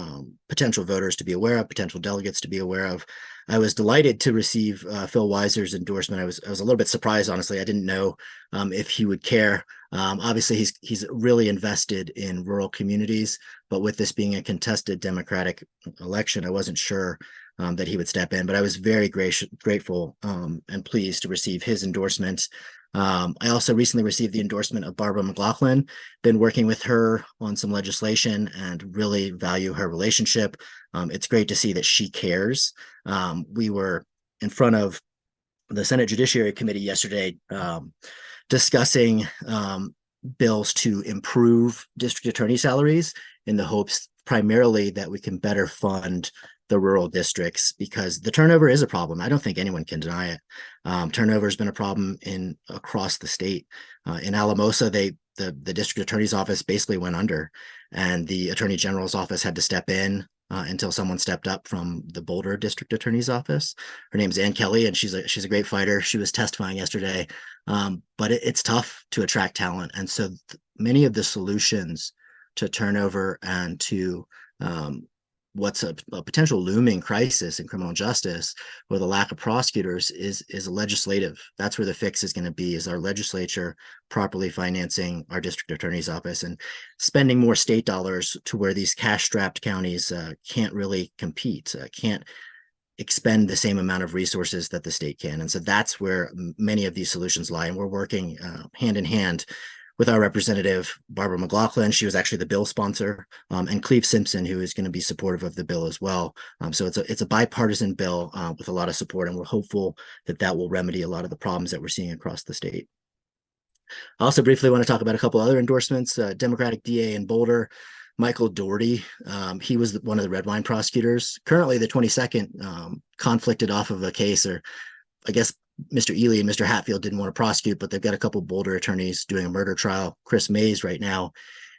potential voters to be aware of, potential delegates to be aware of. I was delighted to receive Phil Weiser's endorsement. I was a little bit surprised, honestly. I didn't know if he would care. Obviously, he's really invested in rural communities, but with this being a contested Democratic election, I wasn't sure that he would step in. But I was very grateful and pleased to receive his endorsement. I also recently received the endorsement of Barbara McLaughlin. Been working with her on some legislation and really value her relationship. It's great to see that she cares. We were in front of the Senate Judiciary Committee yesterday discussing bills to improve district attorney salaries in the hopes primarily that we can better fund the rural districts, because the turnover is a problem. I don't think anyone can deny it. Turnover has been a problem across the state. In Alamosa, the district attorney's office basically went under, and the attorney general's office had to step in until someone stepped up from the Boulder district attorney's office. Her name's Ann Kelly, and she's a great fighter. She was testifying yesterday, but it's tough to attract talent. And so many of the solutions turnover and to what's a potential looming crisis in criminal justice with a lack of prosecutors is legislative. That's where the fix is going to be, is our legislature properly financing our district attorney's office and spending more state dollars to where these cash-strapped counties can't really compete, can't expend the same amount of resources that the state can. And so that's where many of these solutions lie. And we're working hand in hand with our representative, Barbara McLaughlin. She was actually the bill sponsor, and Cleve Simpson, who is going to be supportive of the bill as well. So it's a bipartisan bill with a lot of support, and we're hopeful that that will remedy a lot of the problems that we're seeing across the state. I also briefly want to talk about a couple other endorsements. Democratic DA in Boulder, Michael Doherty. He was one of the red wine prosecutors. Currently, the 22nd conflicted off of a case, or I guess Mr. Eley and Mr. Hatfield didn't want to prosecute, but they've got a couple Boulder attorneys doing a murder trial. Chris Mays right now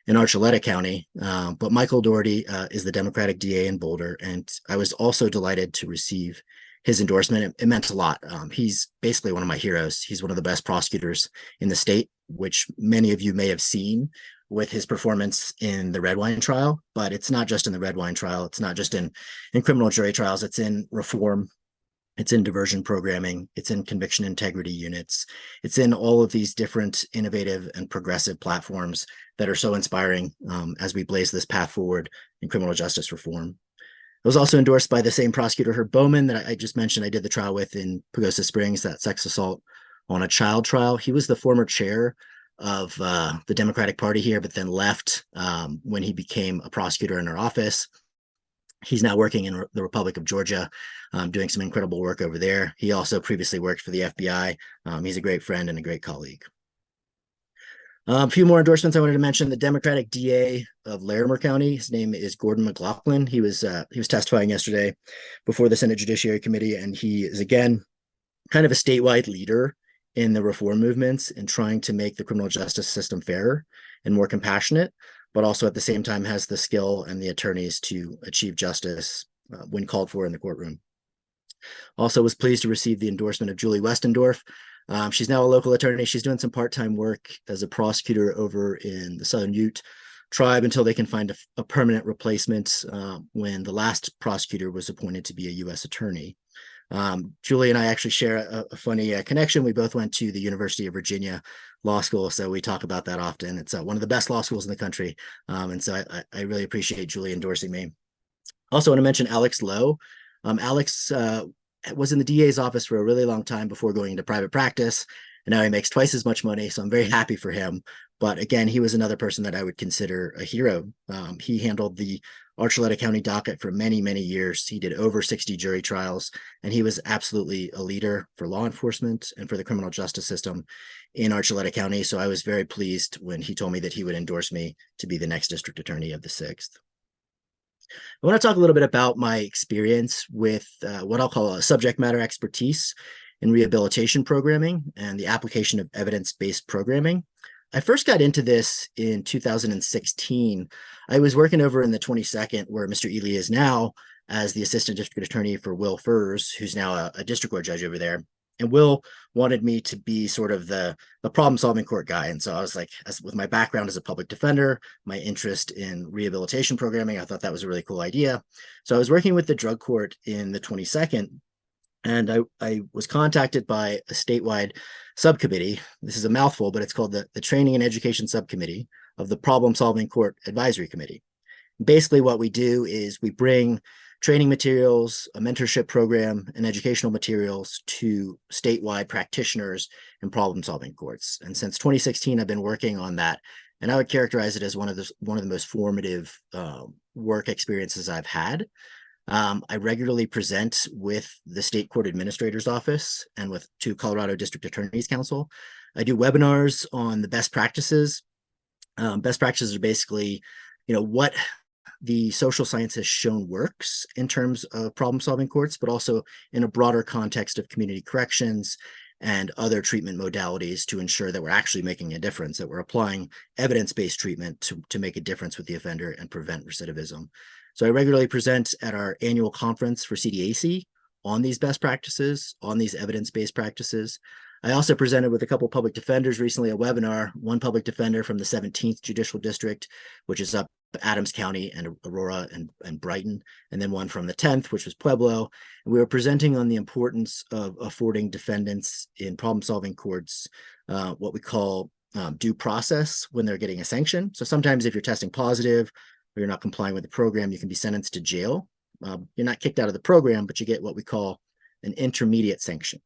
in Archuleta County. But Michael Doherty is the Democratic DA in Boulder. And I was also delighted to receive his endorsement. It meant a lot. He's basically one of my heroes. He's one of the best prosecutors in the state, which many of you may have seen with his performance in the red wine trial. But it's not just in the red wine trial. It's not just in criminal jury trials. It's in reform. It's in diversion programming. It's in conviction integrity units. It's in all of these different innovative and progressive platforms that are so inspiring as we blaze this path forward in criminal justice reform. I was also endorsed by the same prosecutor, Herb Bowman, that I just mentioned I did the trial with in Pagosa Springs, that sex assault on a child trial. He was the former chair of the Democratic Party here, but then left when he became a prosecutor in our office. He's now working in the Republic of Georgia, doing some incredible work over there. He also previously worked for the FBI. He's a great friend and a great colleague. A few more endorsements I wanted to mention. The Democratic DA of Larimer County, his name is Gordon McLaughlin. He was testifying yesterday before the Senate Judiciary Committee, and he is, again, kind of a statewide leader in the reform movements and trying to make the criminal justice system fairer and more compassionate, but also at the same time has the skill and the attorneys to achieve justice when called for in the courtroom. Also was pleased to receive the endorsement of Julie Westendorf. She's now a local attorney. She's doing some part-time work as a prosecutor over in the Southern Ute tribe until they can find a permanent replacement when the last prosecutor was appointed to be a U.S. attorney. Julie and I actually share a funny connection. We both went to the University of Virginia Law School, so we talk about that often. It's one of the best law schools in the country, and so I really appreciate Julie endorsing me. Also want to mention Alex Lowe. Alex was in the DA's office for a really long time before going into private practice, and now he makes twice as much money, so I'm very happy for him. But again, he was another person that I would consider a hero. He handled the Archuleta County docket for many, many years. He did over 60 jury trials, and he was absolutely a leader for law enforcement and for the criminal justice system in Archuleta County. So I was very pleased when he told me that he would endorse me to be the next district attorney of the 6th. I want to talk a little bit about my experience with what I'll call a subject matter expertise in rehabilitation programming and the application of evidence-based programming. I first got into this in 2016. I was working over in the 22nd, where Mr. Eley is now, as the assistant district attorney for Will Furs, who's now a district court judge over there. And Will wanted me to be sort of the problem-solving court guy. And so I was like, with my background as a public defender, my interest in rehabilitation programming, I thought that was a really cool idea. So I was working with the drug court in the 22nd, and I was contacted by a statewide subcommittee. This is a mouthful, but it's called the Training and Education Subcommittee of the Problem Solving Court Advisory Committee. Basically, what we do is we bring training materials, a mentorship program, and educational materials to statewide practitioners in problem solving courts. And since 2016, I've been working on that. And I would characterize it as one of the most formative work experiences I've had. I regularly present with the State Court Administrator's Office and to Colorado District Attorney's Council. I do webinars on the best practices. Best practices are basically, what the social science has shown works in terms of problem-solving courts, but also in a broader context of community corrections and other treatment modalities to ensure that we're actually making a difference, that we're applying evidence-based treatment to make a difference with the offender and prevent recidivism. So I regularly present at our annual conference for CDAC on these best practices, on these evidence-based practices. I also presented with a couple public defenders recently a webinar, one public defender from the 17th Judicial District, which is up Adams County and Aurora and Brighton, and then one from the 10th, which was Pueblo. And we were presenting on the importance of affording defendants in problem-solving courts what we call due process when they're getting a sanction. So sometimes if you're testing positive or you're not complying with the program, you can be sentenced to jail. You're not kicked out of the program, but you get what we call an intermediate sanction.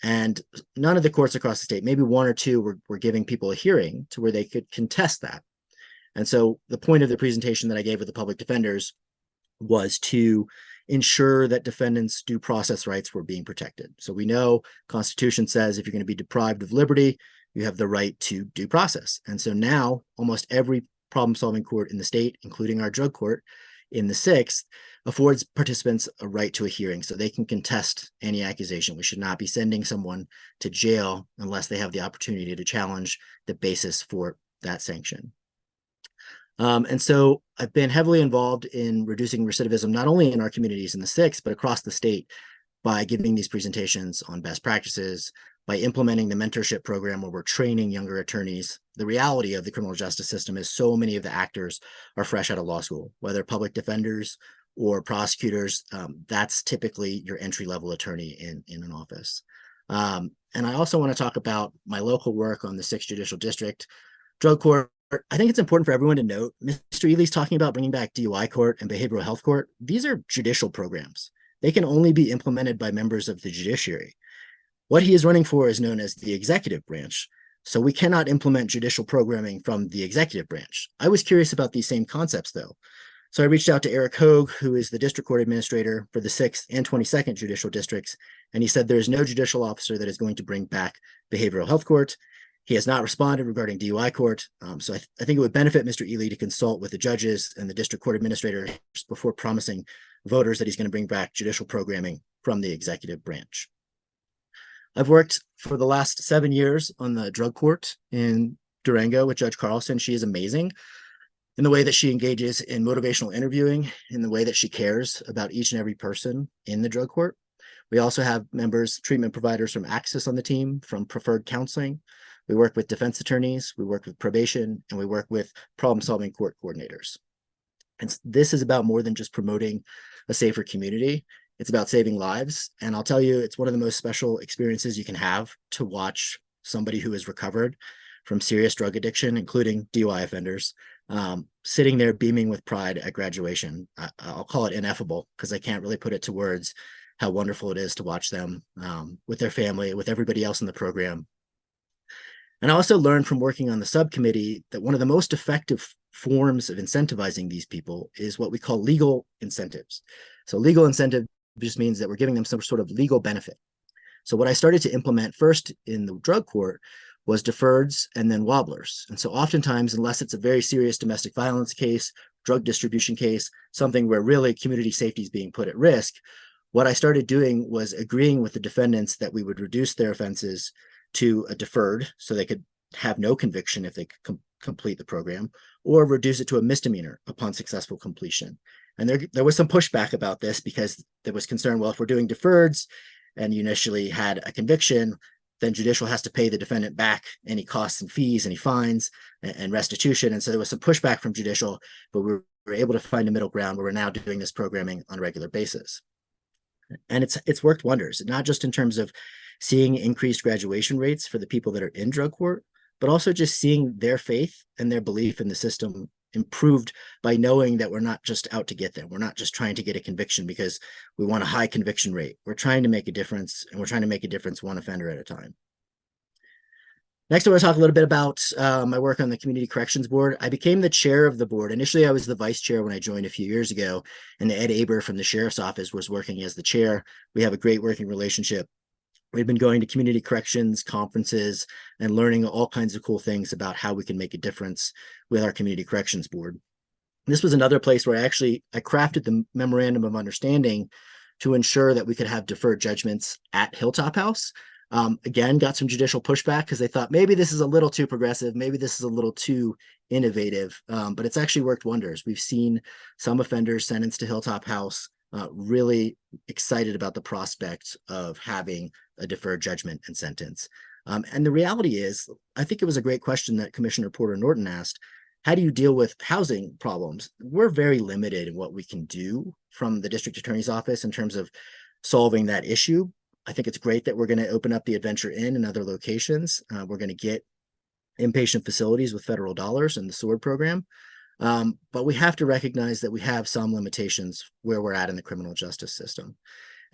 And none of the courts across the state, maybe one or two, were giving people a hearing to where they could contest that. And so the point of the presentation that I gave with the public defenders was to ensure that defendants' due process rights were being protected. So we know Constitution says if you're going to be deprived of liberty, you have the right to due process. And so now almost every problem-solving court in the state, including our drug court in the 6th, affords participants a right to a hearing so they can contest any accusation. We should not be sending someone to jail unless they have the opportunity to challenge the basis for that sanction. And so I've been heavily involved in reducing recidivism, not only in our communities in the 6th, but across the state by giving these presentations on best practices, by implementing the mentorship program where we're training younger attorneys. The reality of the criminal justice system is so many of the actors are fresh out of law school, whether public defenders or prosecutors. That's typically your entry-level attorney in an office. And I also want to talk about my local work on the 6th Judicial District Drug Court. I think it's important for everyone to note, Mr. Eley's talking about bringing back DUI court and behavioral health court. These are judicial programs. They can only be implemented by members of the judiciary. What he is running for is known as the executive branch. So we cannot implement judicial programming from the executive branch. I was curious about these same concepts though. So I reached out to Eric Hogue, who is the district court administrator for the 6th and 22nd judicial districts. And he said there is no judicial officer that is going to bring back behavioral health court. He has not responded regarding DUI court. So I think it would benefit Mr. Eley to consult with the judges and the district court administrators before promising voters that he's going to bring back judicial programming from the executive branch. I've worked for the last 7 years on the drug court in Durango with Judge Carlson. She is amazing in the way that she engages in motivational interviewing, in the way that she cares about each and every person in the drug court. We also have members, treatment providers from Access on the team, from Preferred Counseling. We work with defense attorneys, we work with probation, and we work with problem-solving court coordinators. And this is about more than just promoting a safer community. It's about saving lives. And I'll tell you, it's one of the most special experiences you can have to watch somebody who is recovered from serious drug addiction, including DUI offenders, sitting there beaming with pride at graduation. I'll call it ineffable because I can't really put it to words how wonderful it is to watch them with their family, with everybody else in the program. And I also learned from working on the subcommittee that one of the most effective forms of incentivizing these people is what we call legal incentives. So legal incentive just means that we're giving them some sort of legal benefit. So what I started to implement first in the drug court was deferreds and then wobblers. And so oftentimes, unless it's a very serious domestic violence case, drug distribution case, something where really community safety is being put at risk, what I started doing was agreeing with the defendants that we would reduce their offenses to a deferred so they could have no conviction if they complete the program, or reduce it to a misdemeanor upon successful completion. And there was some pushback about this because there was concern, well, if we're doing deferreds and you initially had a conviction, then judicial has to pay the defendant back any costs and fees, any fines and restitution. And so there was some pushback from judicial, but we were able to find a middle ground where we're now doing this programming on a regular basis. And it's worked wonders, not just in terms of seeing increased graduation rates for the people that are in drug court, but also just seeing their faith and their belief in the system improved by knowing that we're not just out to get them. We're not just trying to get a conviction because we want a high conviction rate. We're trying to make a difference, and we're trying to make a difference one offender at a time. Next, I want to talk a little bit about my work on the Community Corrections Board. I became the chair of the board. Initially, I was the vice chair when I joined a few years ago, and Ed Aber from the Sheriff's Office was working as the chair. We have a great working relationship. We've been going to community corrections conferences and learning all kinds of cool things about how we can make a difference with our Community Corrections Board. This was another place where I crafted the memorandum of understanding to ensure that we could have deferred judgments at Hilltop House. Again, got some judicial pushback because they thought maybe this is a little too progressive, maybe this is a little too innovative, but it's actually worked wonders. We've seen some offenders sentenced to Hilltop House really excited about the prospect of having a deferred judgment and sentence. And the reality is, I think it was a great question that Commissioner Porter Norton asked. How do you deal with housing problems? We're very limited in what we can do from the district attorney's office in terms of solving that issue. I think it's great that we're going to open up the Adventure Inn and other locations. We're going to get inpatient facilities with federal dollars in the SWORD program. But we have to recognize that we have some limitations where we're at in the criminal justice system.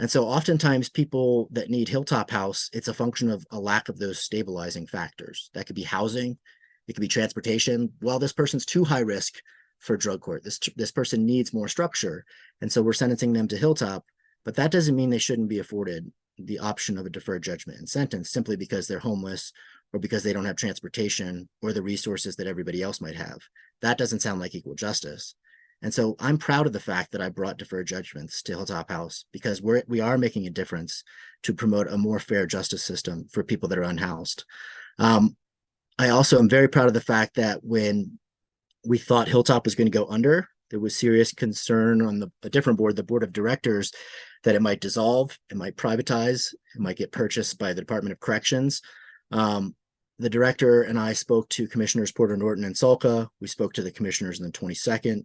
And so oftentimes people that need Hilltop House, it's a function of a lack of those stabilizing factors. That could be housing, it could be transportation. Well, this person's too high risk for drug court. This person needs more structure. And so we're sentencing them to Hilltop, but that doesn't mean they shouldn't be afforded the option of a deferred judgment and sentence simply because they're homeless or because they don't have transportation or the resources that everybody else might have. That doesn't sound like equal justice. And so I'm proud of the fact that I brought deferred judgments to Hilltop House because we are making a difference to promote a more fair justice system for people that are unhoused. I also am very proud of the fact that when we thought Hilltop was going to go under, there was serious concern on a different board, the board of directors, that it might dissolve, it might privatize, it might get purchased by the Department of Corrections. The director and I spoke to Commissioners Porter Norton and Salka. We spoke to the commissioners in the 22nd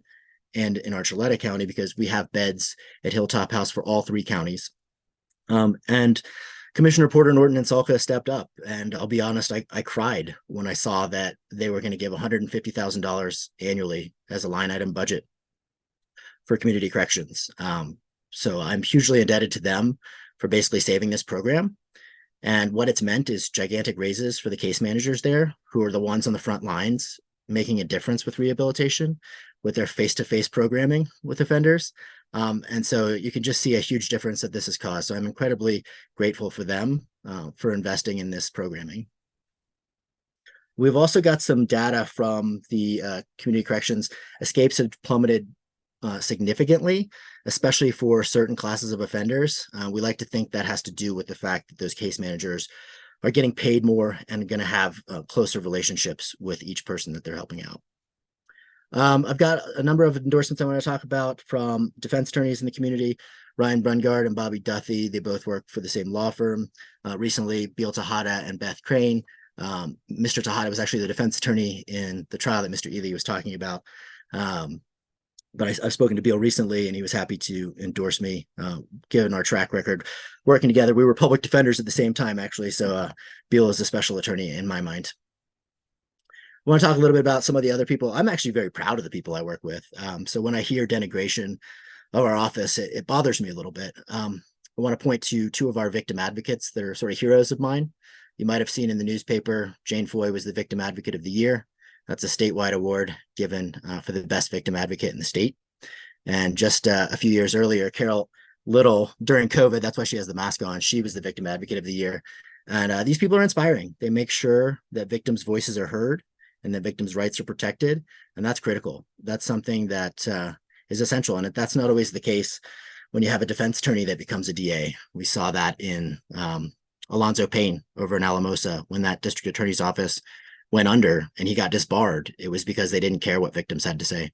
and in Archuleta County because we have beds at Hilltop House for all 3 counties. And Commissioner Porter Norton and Salka stepped up. And I'll be honest, I cried when I saw that they were going to give $150,000 annually as a line item budget for community corrections. So I'm hugely indebted to them for basically saving this program. And what it's meant is gigantic raises for the case managers there, who are the ones on the front lines making a difference with rehabilitation, with their face-to-face programming with offenders. And so you can just see a huge difference that this has caused. So I'm incredibly grateful for them for investing in this programming. We've also got some data from the community corrections. Escapes have plummeted significantly, especially for certain classes of offenders. We like to think that has to do with the fact that those case managers are getting paid more and going to have closer relationships with each person that they're helping out. I've got a number of endorsements I want to talk about from defense attorneys in the community. Ryan Brungard and Bobby Duthie, they both work for the same law firm. Recently, Beal Tejada and Beth Crane. Mr. Tejada was actually the defense attorney in the trial that Mr. Eley was talking about. But I've spoken to Beal recently, and he was happy to endorse me, given our track record working together. We were public defenders at the same time, actually, so Beal is a special attorney in my mind. I want to talk a little bit about some of the other people. I'm actually very proud of the people I work with. So when I hear denigration of our office, it bothers me a little bit. I want to point to 2 of our victim advocates that are sort of heroes of mine. You might have seen in the newspaper, Jane Foy was the Victim Advocate of the Year. That's a statewide award given for the best victim advocate in the state. And just a few years earlier, Carol Little, during COVID, that's why she has the mask on, she was the Victim Advocate of the Year. And these people are inspiring. They make sure that victims' voices are heard and that victims' rights are protected. And that's critical. That's something that is essential. And that's not always the case when you have a defense attorney that becomes a DA. We saw that in Alonzo Payne over in Alamosa when that district attorney's office went under and he got disbarred. It was because they didn't care what victims had to say.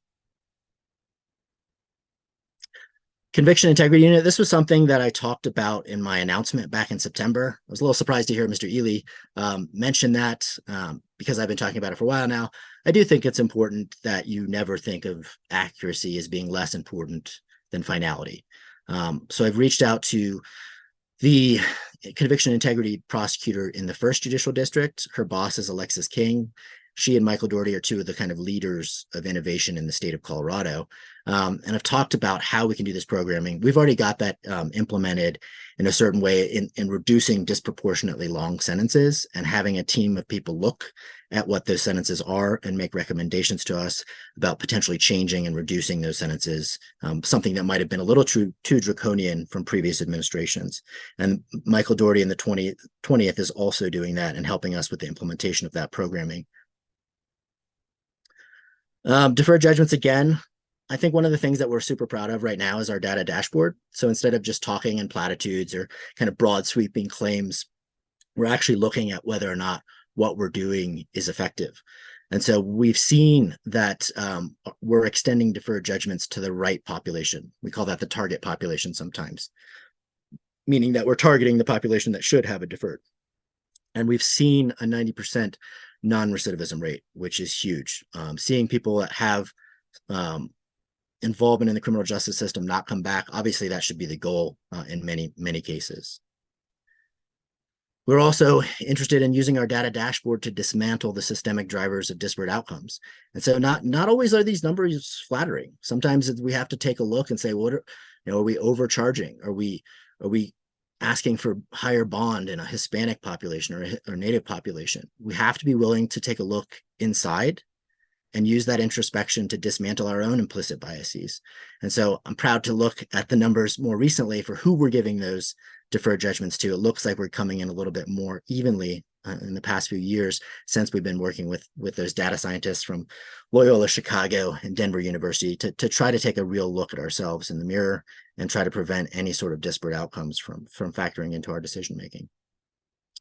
Conviction Integrity Unit. This was something that I talked about in my announcement back in September. I was a little surprised to hear Mr. Eley mention that because I've been talking about it for a while now. I do think it's important that you never think of accuracy as being less important than finality. So I've reached out to the conviction integrity prosecutor in the 1st Judicial District. Her boss is Alexis King. She and Michael Doherty are 2 of the kind of leaders of innovation in the state of Colorado. And I've talked about how we can do this programming. We've already got that implemented in a certain way in reducing disproportionately long sentences and having a team of people look at what those sentences are and make recommendations to us about potentially changing and reducing those sentences, something that might have been a little too draconian from previous administrations. And Michael Doherty in the 20th is also doing that and helping us with the implementation of that programming. Deferred judgments again. I think one of the things that we're super proud of right now is our data dashboard. So instead of just talking in platitudes or kind of broad sweeping claims, we're actually looking at whether or not what we're doing is effective. And so we've seen that we're extending deferred judgments to the right population. We call that the target population sometimes, meaning that we're targeting the population that should have a deferred. And we've seen a 90% non-recidivism rate, which is huge. Seeing people that have involvement in the criminal justice system not come back, obviously that should be the goal in many, many cases. We're also interested in using our data dashboard to dismantle the systemic drivers of disparate outcomes. And so not always are these numbers flattering. Sometimes we have to take a look and say, are we overcharging? Are we asking for higher bond in a Hispanic population or Native population? We have to be willing to take a look inside and use that introspection to dismantle our own implicit biases. And so I'm proud to look at the numbers more recently for who we're giving those deferred judgments to. It looks like we're coming in a little bit more evenly in the past few years since we've been working with those data scientists from Loyola Chicago and Denver University to try to take a real look at ourselves in the mirror and try to prevent any sort of disparate outcomes from factoring into our decision making.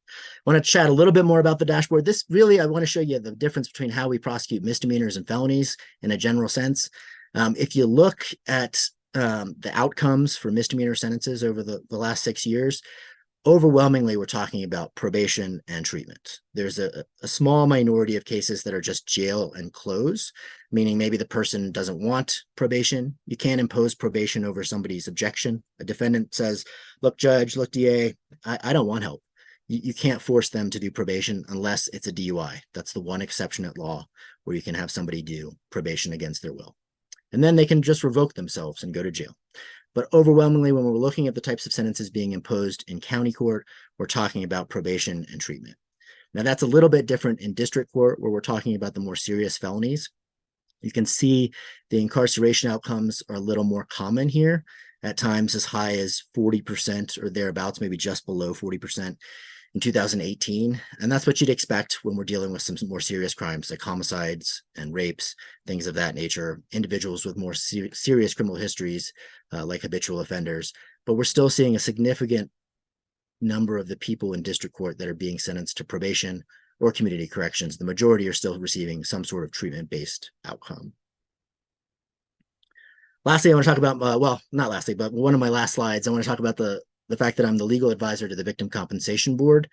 I want to chat a little bit more about the dashboard. This really, I want to show you the difference between how we prosecute misdemeanors and felonies in a general sense. If you look at the outcomes for misdemeanor sentences over the last 6 years, overwhelmingly, we're talking about probation and treatment. There's a small minority of cases that are just jail and close, meaning maybe the person doesn't want probation. You can't impose probation over somebody's objection. A defendant says, look, judge, look, DA, I don't want help. You can't force them to do probation unless it's a DUI. That's the one exception at law where you can have somebody do probation against their will. And then they can just revoke themselves and go to jail. But overwhelmingly, when we're looking at the types of sentences being imposed in county court, we're talking about probation and treatment. Now, that's a little bit different in district court, where we're talking about the more serious felonies. You can see the incarceration outcomes are a little more common here, at times as high as 40% or thereabouts, maybe just below 40% in 2018. And that's what you'd expect when we're dealing with some more serious crimes like homicides and rapes, things of that nature, individuals with more serious criminal histories like habitual offenders. But we're still seeing a significant number of the people in district court that are being sentenced to probation or community corrections. The majority are still receiving some sort of treatment-based outcome. Lastly, I want to talk about, well, not lastly, but one of my last slides, I want to talk about the fact that I'm the legal advisor to the Victim Compensation Board.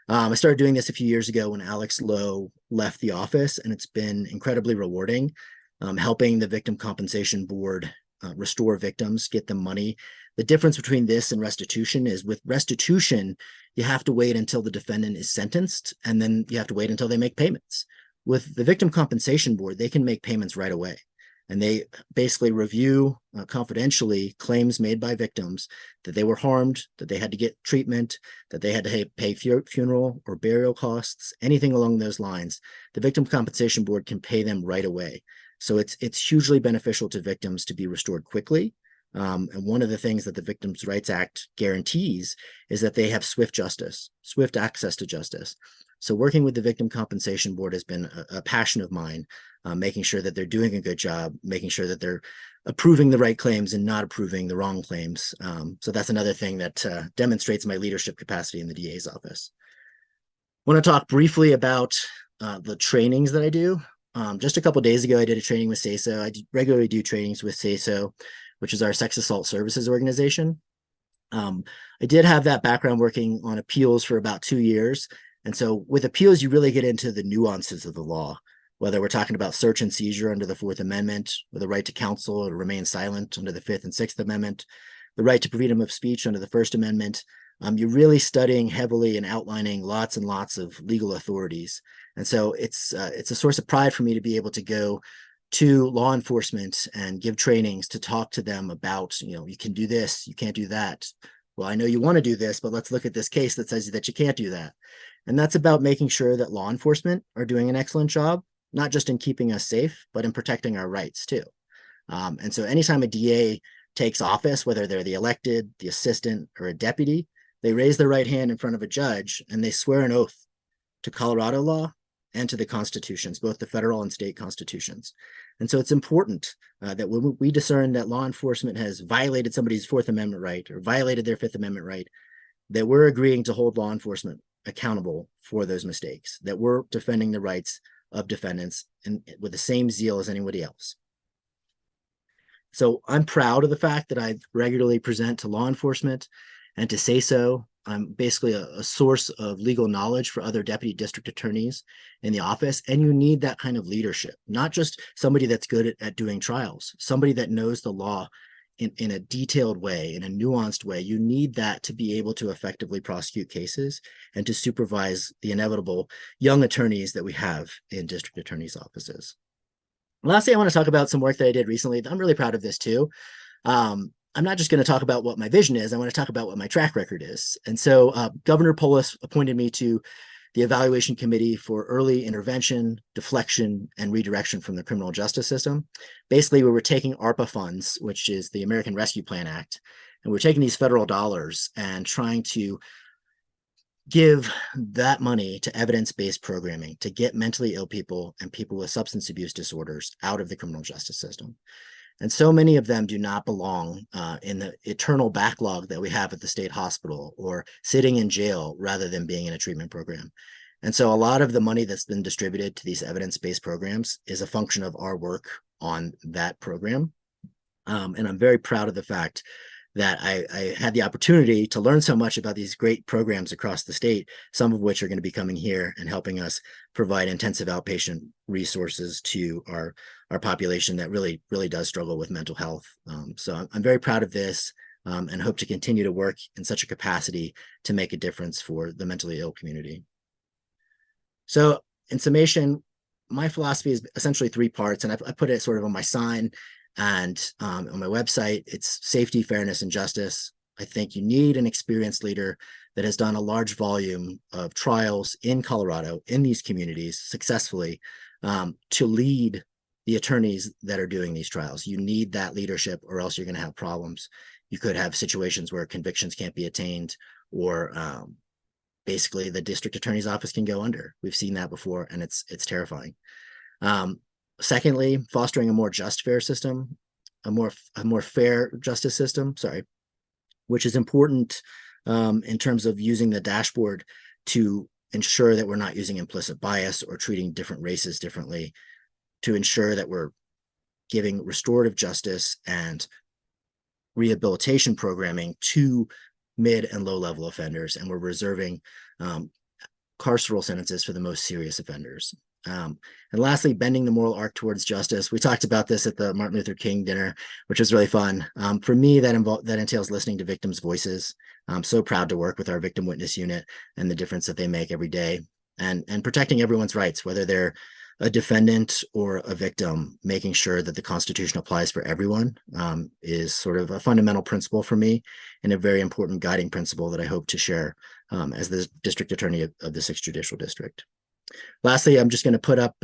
I started doing this a few years ago when Alex Lowe left the office, and it's been incredibly rewarding, helping the Victim Compensation Board restore victims, get them money. The difference between this and restitution is with restitution, you have to wait until the defendant is sentenced, and then you have to wait until they make payments. With the Victim Compensation Board, they can make payments right away. And they basically review confidentially claims made by victims that they were harmed, that they had to get treatment, that they had to pay funeral or burial costs, anything along those lines. The Victim Compensation Board can pay them right away. So it's hugely beneficial to victims to be restored quickly. And one of the things that the Victims' Rights Act guarantees is that they have swift justice, swift access to justice. So working with the Victim Compensation Board has been a passion of mine, making sure that they're doing a good job, making sure that they're approving the right claims and not approving the wrong claims. So that's another thing that demonstrates my leadership capacity in the DA's office. I want to talk briefly about the trainings that I do. Just a couple of days ago, I did a training with SASO. I regularly do trainings with SASO, which is our sex assault services organization. I did have that background working on appeals for about 2 years. And so with appeals, you really get into the nuances of the law, whether we're talking about search and seizure under the Fourth Amendment, or the right to counsel or to remain silent under the Fifth and Sixth Amendment, the right to freedom of speech under the First Amendment. You're really studying heavily and outlining lots and lots of legal authorities. And so it's a source of pride for me to be able to go to law enforcement and give trainings to talk to them about, you can do this, you can't do that. Well, I know you want to do this, but let's look at this case that says that you can't do that. And that's about making sure that law enforcement are doing an excellent job, not just in keeping us safe, but in protecting our rights too. And so anytime a DA takes office, whether they're the elected, the assistant, or a deputy, they raise their right hand in front of a judge and they swear an oath to Colorado law and to the constitutions, both the federal and state constitutions. And so it's important that when we discern that law enforcement has violated somebody's Fourth Amendment right or violated their Fifth Amendment right, that we're agreeing to hold law enforcement accountable for those mistakes, that we're defending the rights of defendants and with the same zeal as anybody else. So I'm proud of the fact that I regularly present to law enforcement, and to say so, I'm basically a source of legal knowledge for other deputy district attorneys in the office. And you need that kind of leadership, not just somebody that's good at doing trials, somebody that knows the law in a detailed way, in a nuanced way. You need that to be able to effectively prosecute cases and to supervise the inevitable young attorneys that we have in district attorneys' offices. Lastly, I want to talk about some work that I did recently. I'm really proud of this too. I'm not just going to talk about what my vision is. I want to talk about what my track record is. And so Governor Polis appointed me to the Evaluation Committee for Early Intervention, Deflection, and Redirection from the Criminal Justice System. Basically, we were taking ARPA funds, which is the American Rescue Plan Act, and we're taking these federal dollars and trying to give that money to evidence-based programming to get mentally ill people and people with substance abuse disorders out of the criminal justice system. And so many of them do not belong in the eternal backlog that we have at the state hospital or sitting in jail rather than being in a treatment program. And so a lot of the money that's been distributed to these evidence-based programs is a function of our work on that program. And I'm very proud of the fact that I had the opportunity to learn so much about these great programs across the state, some of which are going to be coming here and helping us provide intensive outpatient resources to our population that really does struggle with mental health. So I'm very proud of this and hope to continue to work in such a capacity to make a difference for the mentally ill community. So in summation, my philosophy is essentially 3 parts, and I put it sort of on my sign and on my website. It's safety, fairness, and justice. I think you need an experienced leader that has done a large volume of trials in Colorado, in these communities successfully, to lead the attorneys that are doing these trials. You need that leadership, or else you're going to have problems. You could have situations where convictions can't be attained, or basically the district attorney's office can go under. We've seen that before, and it's terrifying. Secondly, fostering a more just, fair system, a more fair justice system, which is important in terms of using the dashboard to ensure that we're not using implicit bias or treating different races differently, to ensure that we're giving restorative justice and rehabilitation programming to mid and low level offenders, and we're reserving carceral sentences for the most serious offenders. And lastly, bending the moral arc towards justice. We talked about this at the Martin Luther King dinner, which was really fun. For me, that entails listening to victims' voices. I'm so proud to work with our victim witness unit and the difference that they make every day, and protecting everyone's rights, whether they're a defendant or a victim. Making sure that the Constitution applies for everyone is sort of a fundamental principle for me, and a very important guiding principle that I hope to share as the district attorney of the 6th Judicial District. Lastly, I'm just going to put up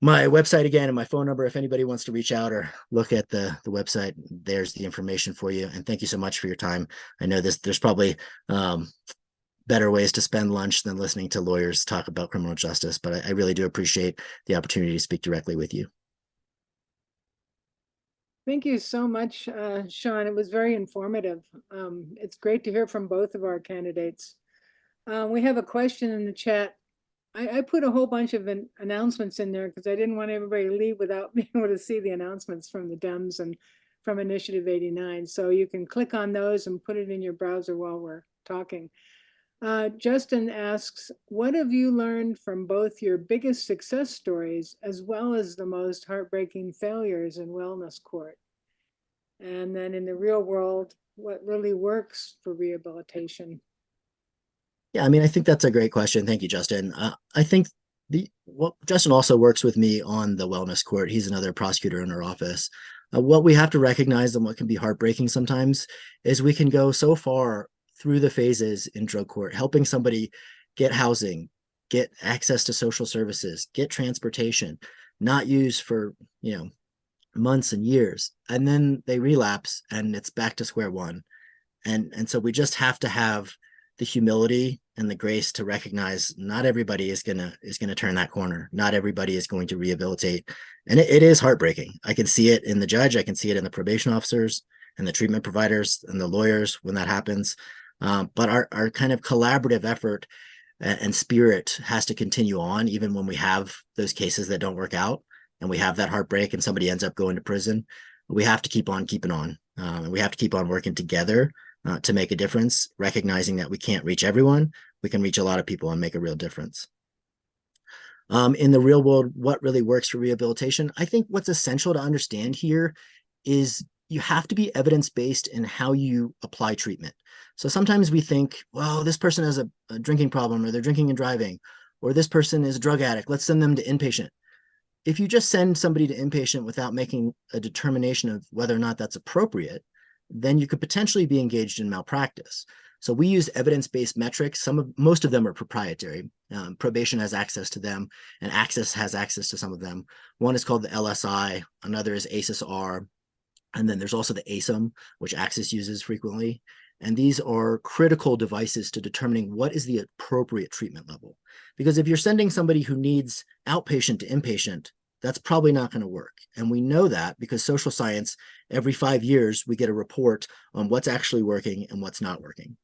my website again and my phone number. If anybody wants to reach out or look at the website, there's the information for you. And thank you so much for your time. I know there's probably better ways to spend lunch than listening to lawyers talk about criminal justice, but I really do appreciate the opportunity to speak directly with you. Thank you so much, Sean. It was very informative. It's great to hear from both of our candidates. We have a question in the chat. I put a whole bunch of announcements in there because I didn't want everybody to leave without being able to see the announcements from the Dems and from Initiative 89. So you can click on those and put it in your browser while we're talking. Justin asks, what have you learned from both your biggest success stories as well as the most heartbreaking failures in wellness court? And then in the real world, what really works for rehabilitation? Yeah, I mean, I think that's a great question. Thank you, Justin. I think Justin also works with me on the wellness court. He's another prosecutor in our office. What we have to recognize, and what can be heartbreaking sometimes, is we can go so far through the phases in drug court, helping somebody get housing, get access to social services, get transportation, not use for, months and years, and then they relapse and it's back to square one. And so we just have to have the humility and the grace to recognize not everybody is gonna turn that corner. Not everybody is going to rehabilitate. And it is heartbreaking. I can see it in the judge, I can see it in the probation officers and the treatment providers and the lawyers when that happens. But our kind of collaborative effort and spirit has to continue on, even when we have those cases that don't work out and we have that heartbreak and somebody ends up going to prison. We have to keep on keeping on. And we have to keep on working together to make a difference, recognizing that we can't reach everyone. We can reach a lot of people and make a real difference. In the real world, what really works for rehabilitation? I think what's essential to understand here is you have to be evidence-based in how you apply treatment. So sometimes we think, well, this person has a drinking problem, or they're drinking and driving, or this person is a drug addict. Let's send them to inpatient. If you just send somebody to inpatient without making a determination of whether or not that's appropriate, then you could potentially be engaged in malpractice. So we use evidence-based metrics. Most of them are proprietary. Probation has access to them, and Access has access to some of them. One is called the LSI, another is ACES-R, and then there's also the ASIM, which Access uses frequently. And these are critical devices to determining what is the appropriate treatment level. Because if you're sending somebody who needs outpatient to inpatient, that's probably not going to work. And we know that because social science, every 5 years, we get a report on what's actually working and what's not working.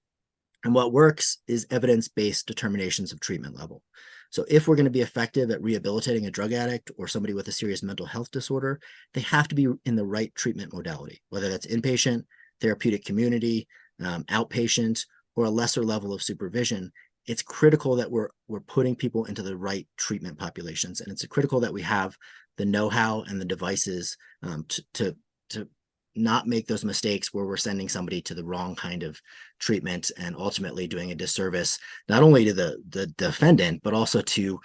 And what works is evidence-based determinations of treatment level. So if we're going to be effective at rehabilitating a drug addict or somebody with a serious mental health disorder, they have to be in the right treatment modality, whether that's inpatient, therapeutic community, outpatient, or a lesser level of supervision. It's critical that we're putting people into the right treatment populations. And it's critical that we have the know-how and the devices to not make those mistakes where we're sending somebody to the wrong kind of treatment and ultimately doing a disservice, not only to the defendant, but also to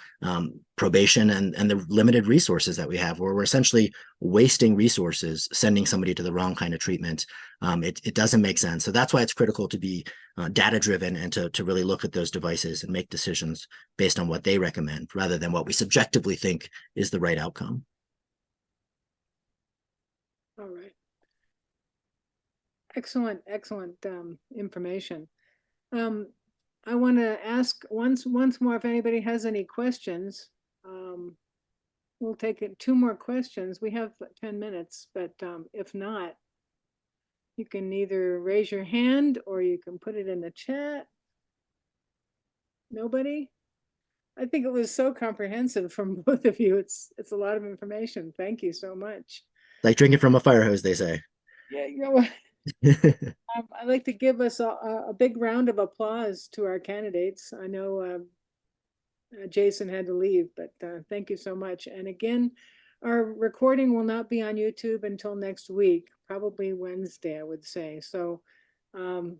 probation and the limited resources that we have, where we're essentially wasting resources, sending somebody to the wrong kind of treatment. It doesn't make sense. So that's why it's critical to be data-driven and to really look at those devices and make decisions based on what they recommend, rather than what we subjectively think is the right outcome. All right. Excellent information. I want to ask once more if anybody has any questions. We'll take 2 more questions. We have 10 minutes, but if not, you can either raise your hand or you can put it in the chat. Nobody? I think it was so comprehensive from both of you. It's a lot of information. Thank you so much. Like drinking from a fire hose, they say. Yeah, you know, I'd like to give us a big round of applause to our candidates. I know Jason had to leave, but thank you so much. And again, our recording will not be on YouTube until next week, probably Wednesday, I would say. So, you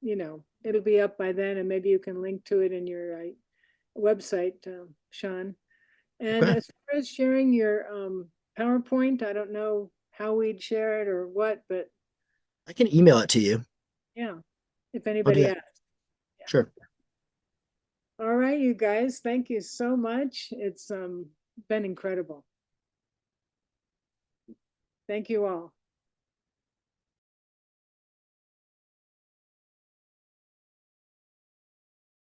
know, it'll be up by then, and maybe you can link to it in your website, Sean. And Okay. as far as sharing your PowerPoint, I don't know how we'd share it or what, but I can email it to you. yeah, if I'll do anybody that. asks. Yeah. Sure. All right, you guys, thank you so much. It's been incredible. Thank you all.